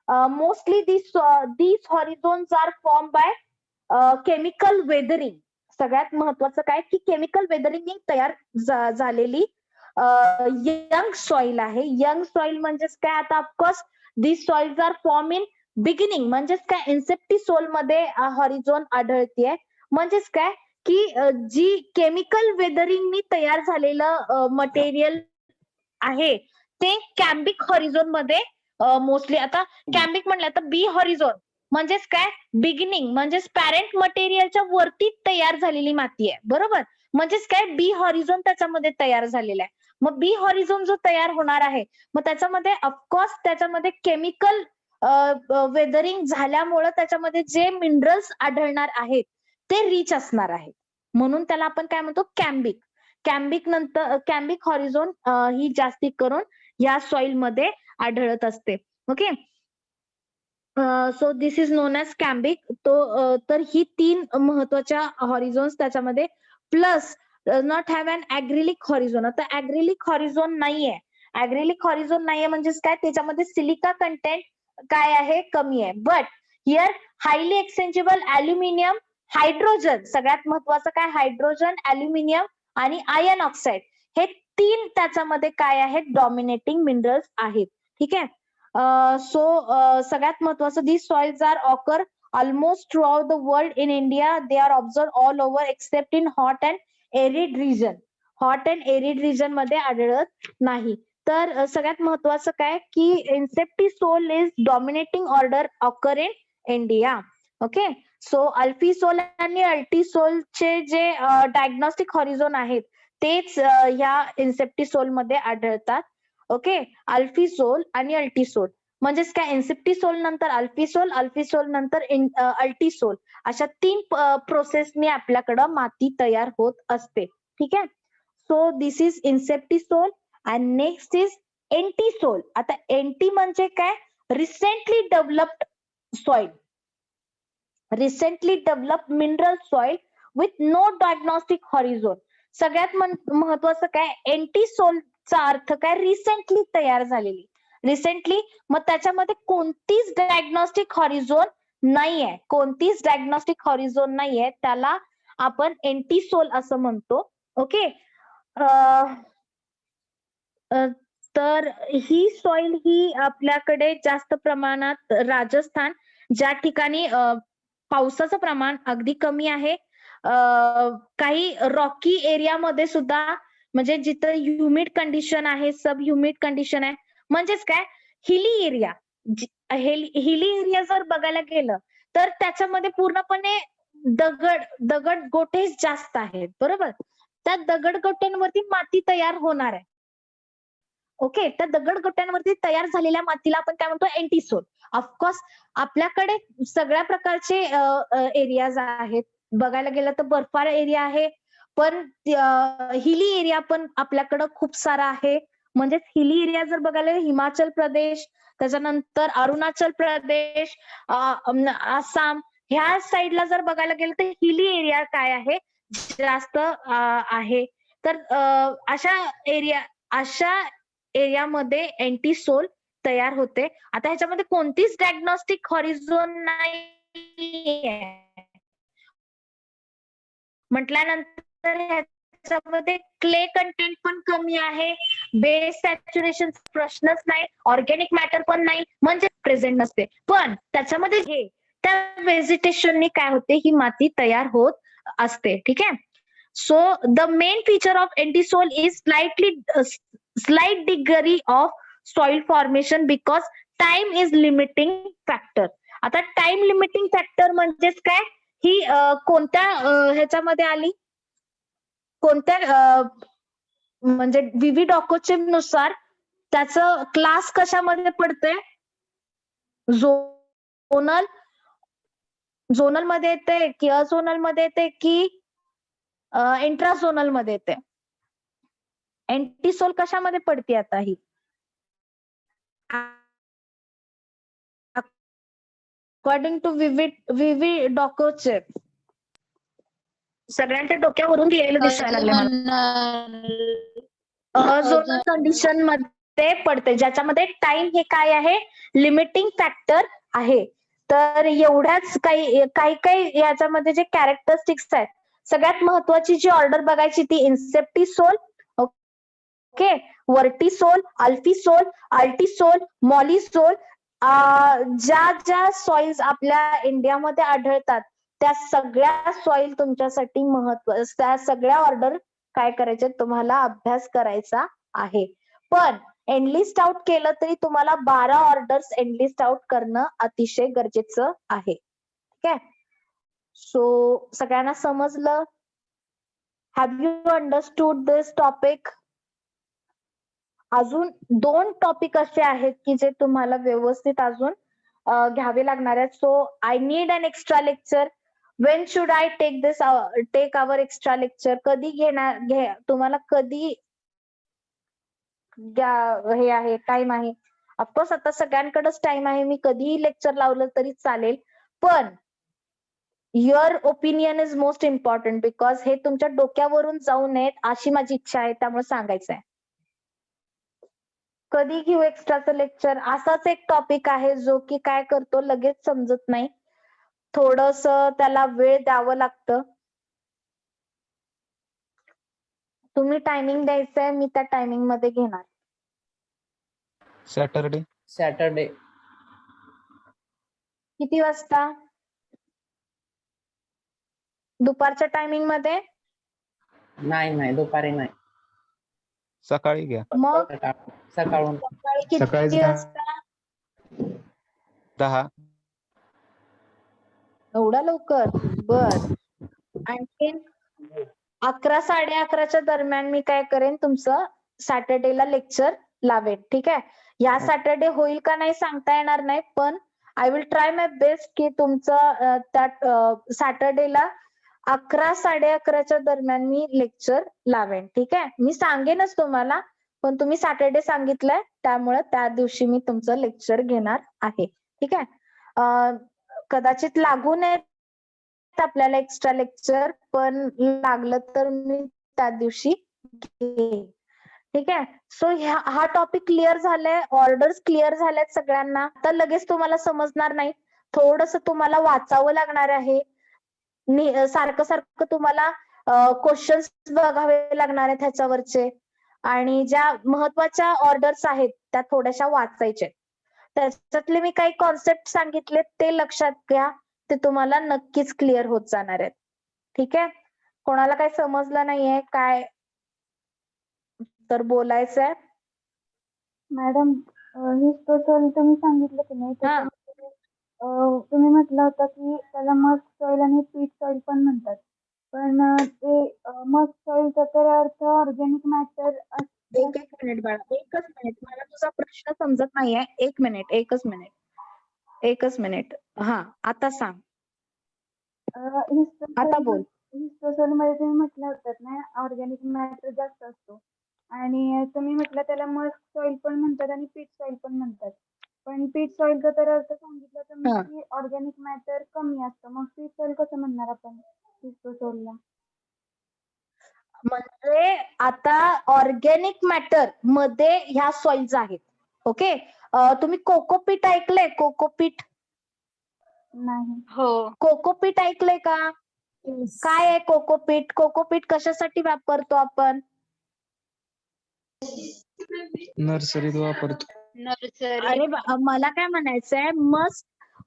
Mostly these horizons are formed by chemical weathering. सगळ्यात महत्वाचं काय की केमिकल वेदरिंग तयार झालेली यंग सॉइल आहे. यंग सॉइल म्हणजेच काय, आता of course these soils are formed in beginning. म्हणजेच काय, इन्सेप्टिसोल मध्ये हॉरिझॉन आढळतीये. म्हणजेच काय की जी केमिकल वेदरिंगनी तयार झालेलं मटेरियल आहे ते कॅम्बिक हॉरिझॉन मध्ये मोस्टली. आता कॅम्बिक म्हणलं तर बी हॉरिझॉन म्हणजेच काय, बिगिनिंग म्हणजेच पॅरेंट मटेरियलच्या वरती तयार झालेली माती आहे. बरोबर, म्हणजेच काय, बी हॉरिझॉन त्याच्यामध्ये तयार झालेला आहे. मग बी हॉरिझॉन जो तयार होणार आहे मग त्याच्यामध्ये ऑफकोर्स त्याच्यामध्ये केमिकल वेदरिंग झाल्यामुळं त्याच्यामध्ये जे मिनरल्स आढळणार आहेत ते रिच असणार आहेत. म्हणून त्याला आपण काय म्हणतो, कॅम्बिक. कॅम्बिक हॉरिझॉन ही जास्ती करून या सॉइल मध्ये आढळत असते. Okay, so this is known as cambic. तर ही 3 महत्वाच्या हॉरिझॉन्स त्याच्यामध्ये. Plus not have an argillic horizon. आता ऍग्रिलिक हॉरिझॉन नाहीये. ऍग्रिलिक हॉरिझॉन नाहीये म्हणजेच काय, त्याच्यामध्ये सिलिका कंटेंट काय आहे, कमी आहे. But here highly exchangeable aluminium, hydrogen, सगळ्यात महत्वाचं काय, हायड्रोजन, ऍल्युमिनियम आणि आयर्न ऑक्साईड हे 3 त्याच्यामध्ये काय आहेत, डॉमिनेटिंग मिनरल्स आहेत. ठीक आहे, सो सगळ्यात महत्वाचं, these soils are occur almost throughout the world. In India they are observed all over except in hot and arid region. Hot and arid region मध्ये आढळत नाही. तर सगळ्यात महत्वाचं काय की inceptisol is dominating order occur in India. Okay, so alfisol आणि अल्टिसोलचे जे डायग्नोस्टिक हॉरिझॉन आहेत तेच ह्या इन्सेप्टिसोल मध्ये आढळतात. ओके, अल्फिसोल आणि अल्टिसोल. म्हणजेच काय एन्सिप्टिसोल नंतर अल्फिसोल, अल्फिसोल नंतर अल्टिसोल अशा 3 प्रोसेसने आपल्याकडं माती तयार होत असते. ठीक आहे. So this is inceptisol and next is entisol. आता एंटी म्हणजे काय? Recently developed soil, recently developed mineral soil with no diagnostic horizon. सगळ्यात महत्वाचं काय? एंटिसोलचा अर्थ काय? रिसेंटली तयार झालेली. रिसेंटली मग त्याच्यामध्ये कोणतीच डायग्नोस्टिक हॉरिझोन नाहीये, कोणतीच डायग्नोस्टिक हॉरिझोन नाहीये, त्याला आपण एंटिसोल असं म्हणतो. ओके. तर ही सॉइल ही आपल्याकडे जास्त प्रमाणात राजस्थान, ज्या ठिकाणी पावसाचं प्रमाण अगदी कमी आहे, काही रॉकी एरियामध्ये सुद्धा, म्हणजे जिथं ह्युमिड कंडिशन आहे, सब ह्युमिड कंडिशन आहे, म्हणजेच काय हिली एरिया. हिली एरिया जर बघायला गेलं तर त्याच्यामध्ये पूर्णपणे दगड गोटेच जास्त आहेत, बरोबर. त्या दगडगोट्यांवरती माती तयार होणार आहे. ओके. त्या दगडगोट्यांवरती तयार झालेल्या मातीला आपण काय म्हणतो? एंटिसोल. ऑफकोर्स आपल्याकडे सगळ्या प्रकारचे एरियाज आहेत. बघायला गेलं तर बर्फाळ एरिया आहे, पण हिली एरिया पण आपल्याकडं खूप सारा आहे. म्हणजेच हिली एरिया जर बघायला गेलं, हिमाचल प्रदेश, त्याच्यानंतर अरुणाचल प्रदेश, आसाम, ह्या साईडला जर बघायला गेलं तर हिली एरिया काय आहे? जास्त आहे. तर अशा एरियामध्ये एंटिसोल तयार होते. आता ह्याच्यामध्ये कोणतीच डायग्नोस्टिक हॉरिझोन नाहीये म्हटल्यानंतर ह्याच्यामध्ये क्ले कंटेंट पण कमी आहे, बेस सॅच्युरेशन प्रश्नच नाही, ऑर्गॅनिक मॅटर पण नाही, म्हणजे प्रेझेंट नसते. पण त्याच्यामध्ये हे त्या व्हेजिटेशनने काय होते? ही माती तयार होत असते. ठीक आहे. So the main feature of entisol is slight degree of soil formation because time is limiting factor. आता टाइम लिमिटिंग फॅक्टर म्हणजेच काय? ही कोणत्या ह्याच्यामध्ये आली? कोणत्या म्हणजे विवी डॉकोचे नुसार त्याचं क्लास कशामध्ये पडते? झोनल, झोनल मध्ये येते की अझोनल मध्ये येते की इंट्राझोनल मध्ये येते? एंटिसोल कशामध्ये पडते आता ही? अकॉर्डिंग टू विवी डॉकोचे सगळ्यांच्या डोक्यावरून लिहिलेलं दिसायला लागलं. अझोनल कंडिशन मध्ये पडते, ज्याच्यामध्ये टाइम हे काय आहे? लिमिटिंग फॅक्टर आहे. तर एवढ्याच काही याच्यामध्ये जे कॅरेक्टरिस्टिक्स आहेत, सगळ्यात महत्वाची जी ऑर्डर बघायची ती इन्सेप्टिसोल, ओके, वर्टिसोल, अल्फिसोल, अल्टिसोल, मॉलिसोल. ज्या सॉइल्स आपल्या इंडियामध्ये आढळतात त्या सगळ्या सॉइल तुमच्यासाठी त्या सगळ्या ऑर्डर काय करायचे? तुम्हाला अभ्यास करायचा आहे. पण एनलिस्ट आउट केलं तरी तुम्हाला 12 ऑर्डर्स एनलिस्ट आउट करणं अतिशय गरजेचं आहे. ठीक आहे. सो सगळ्यांना समजलं? Have you understood this topic? अजून 2 टॉपिक असे आहेत की जे तुम्हाला व्यवस्थित अजून घ्यावे लागणार आहेत. So I need an extra lecture. When should I take our extra lecture? कधी तुम्हाला कधी हे आहे, टाइम आहे? ऑफकोर्स आता सगळ्यांकडेच टाइम आहे, मी कधीही लेक्चर लावलं तरी चालेल, पण your opinion is most important because हे तुमच्या डोक्यावरून जाऊ नयेत अशी माझी इच्छा आहे, त्यामुळे सांगायचं आहे. कधी घेऊ एक्स्ट्राचं लेक्चर? असाच एक टॉपिक आहे जो की काय करतो, लगेच समजत नाही, थोडस त्याला वेळ द्यावं लागतं. तुम्ही टायमिंग द्यायचंय, मी त्या टायमिंग मध्ये घेणार. सॅटरडे किती वाजता? दुपारच्या टायमिंग मध्ये? नाही, दुपारी नाही, सकाळी घ्या. मग सकाळून. सकाळी सकाळीच किती घ्या. वाजता? 10. एवढा लवकर? बर. आणखी 11 साडे 11च्या दरम्यान मी काय करेन, तुमचं सॅटर्डेला लेक्चर लावेन. ठीक आहे. या सॅटर्डे होईल का नाही सांगता येणार नाही, पण I will try my best की तुमचं त्या सॅटर्डेला 11 11:30च्या दरम्यान मी लेक्चर लावेन. ठीक आहे, मी सांगेनच तुम्हाला, पण तुम्ही सॅटर्डे सांगितलंय त्यामुळे त्या दिवशी मी तुमचं लेक्चर घेणार आहे. ठीक आहे, कदाचित लागू नये आपल्याला एक्स्ट्रा लेक्चर, पण लागलं तर मी त्या दिवशी घेईन. ठीक आहे, सो हा टॉपिक क्लिअर झालाय, ऑर्डर्स क्लिअर झाल्यात सगळ्यांना. आता लगेच तुम्हाला समजणार नाही, थोडस तुम्हाला वाचावं लागणार आहे. सारखं सारखं तुम्हाला क्वेश्चन्स बघावे लागणार आहेत ह्याच्यावरचे, आणि ज्या महत्वाच्या ऑर्डर्स आहेत त्या थोड्याशा वाचायच्या. त्याच्यातले मी काही कॉन्सेप्ट सांगितले ते लक्षात घ्या, ते तुम्हाला नक्कीच क्लिअर होत जाणार आहेत. ठीक आहे, कोणाला काही समजलं नाहीये काय तर बोलायचंय? मॅडम, हिस्टोसोल तुम्ही सांगितलं की नाही, त्याच्यामध्ये तुम्ही म्हटलं होतं की त्याला मस्ट सॉइल आणि पीट सॉइल पण म्हणतात, पण ते मस्ट सॉइलचा तर अर्थ ऑर्गॅनिक मॅटर एक मिनिट बाळा, एकच मिनिट, मला तुझा प्रश्न समजत नाहीये. एक मिनिट, एकच मिनिट. हा, आता सांग, आता बोल. हिस्टोसोल मध्ये तुम्ही म्हटलं होतं ना ऑर्गॅनिक मॅटर जास्त असतो, आणि तुम्ही म्हटलं त्याला मस्ट सॉइल पण म्हणतात आणि पीट सॉइल पण म्हणतात, पण पीट सॉइलचा तर अर्थ सांगितलं तुम्ही की ऑर्गॅनिक मॅटर कमी असतं, मग पीट सॉइल कसं म्हणणार आपण हिस्टोसोलला? म्हणजे आता ऑर्गॅनिक मॅटर मध्ये ह्या सॉइल्स आहेत. ओके, तुम्ही कोकोपीट ऐकलंय? कोकोपीट, नाही. हो. कोकोपीट ऐकलंय का? काय आहे कोकोपीट? कोकोपीट कशासाठी वापरतो आपण? नर्सरीत वापरतो. नर्सरी. अरे मला काय म्हणायचंय,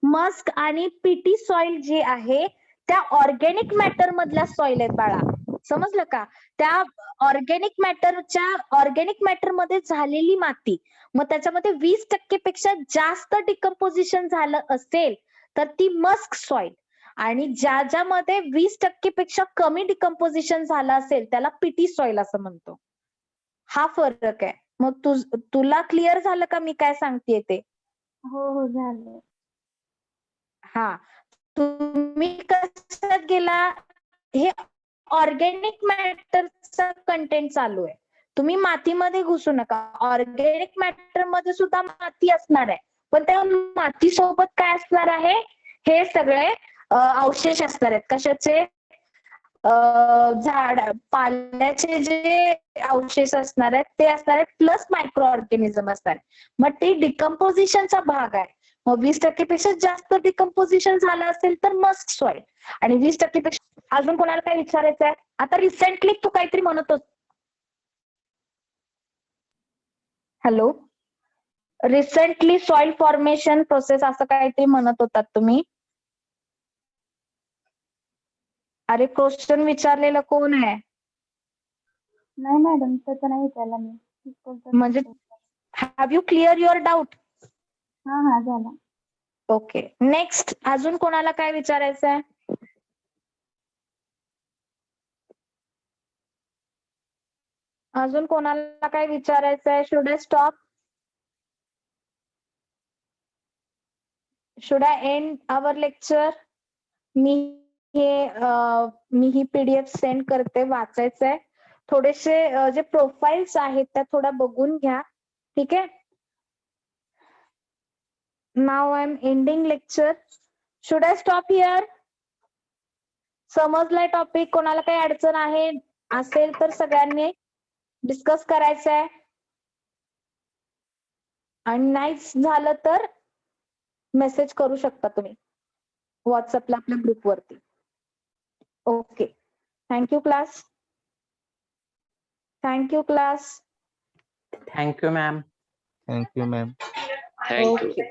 मस्क आणि पीटी सॉइल जे आहे त्या ऑर्गॅनिक मॅटर मधल्या सॉइल आहेत बाळा, समजलं का? त्या ऑर्गॅनिक मॅटर मध्ये झालेली माती, मग त्याच्यामध्ये 20% पेक्षा जास्त डिकम्पोजिशन झालं असेल तर ती मस्क सॉइल, आणि ज्यामध्ये 20% पेक्षा कमी डिकम्पोजिशन झालं असेल त्याला पीटी सॉइल असं म्हणतो. हा फरक आहे. मग तुला क्लिअर झालं का मी काय सांगतेय ते? हो झालं. हा, तुम्ही कशात गेला? हे ऑर्गॅनिक मॅटरचा कंटेंट चालू आहे, तुम्ही मातीमध्ये घुसू नका. ऑर्गॅनिक मॅटर मध्ये सुद्धा माती असणार आहे, पण त्या माती सोबत काय असणार आहे? हे सगळे अवशेष असणार आहेत. कशाचे? झाड पाल्याचे जे अवशेष असणार आहेत ते असणार आहेत, प्लस मायक्रो ऑर्गॅनिझम असणार. मग ते डिकम्पोजिशनचा भाग आहे. मग 20% पेक्षा जास्त डिकम्पोजिशन झालं असेल तर मस्क सॉइल, आणि 20% पेक्षा. अजून कोणाला काय विचारायचं आहे? आता रिसेंटली तू काहीतरी म्हणत होत, hello, recently soil formation process असं काहीतरी म्हणत होतात तुम्ही. अरे क्वेश्चन विचारलेलं कोण आहे? नाही मॅडम, तसं नाही विचारला मी. म्हणजे have you clear your doubt? हा झाला. Okay, next. अजून कोणाला काय विचारायचं आहे? अजून कोणाला काय विचारायचं आहे? Should I stop? Should I end our lecture? मी ही PDF सेंड करते, वाचायचंय. थोडेसे जे प्रोफाईल्स आहेत त्या थोड्या बघून घ्या. ठीक आहे, नाव I am ending lecture. Should I stop here? समजलाय टॉपिक? कोणाला काही अडचण आहे असेल तर सगळ्यांनी डिस्कस करायचंय, आणि नाहीच झालं तर मेसेज करू शकता तुम्ही व्हॉट्सअपला आपल्या ग्रुपवरती. Okay, thank you class. Thank you class. Thank you ma'am. Thank you ma'am. Okay.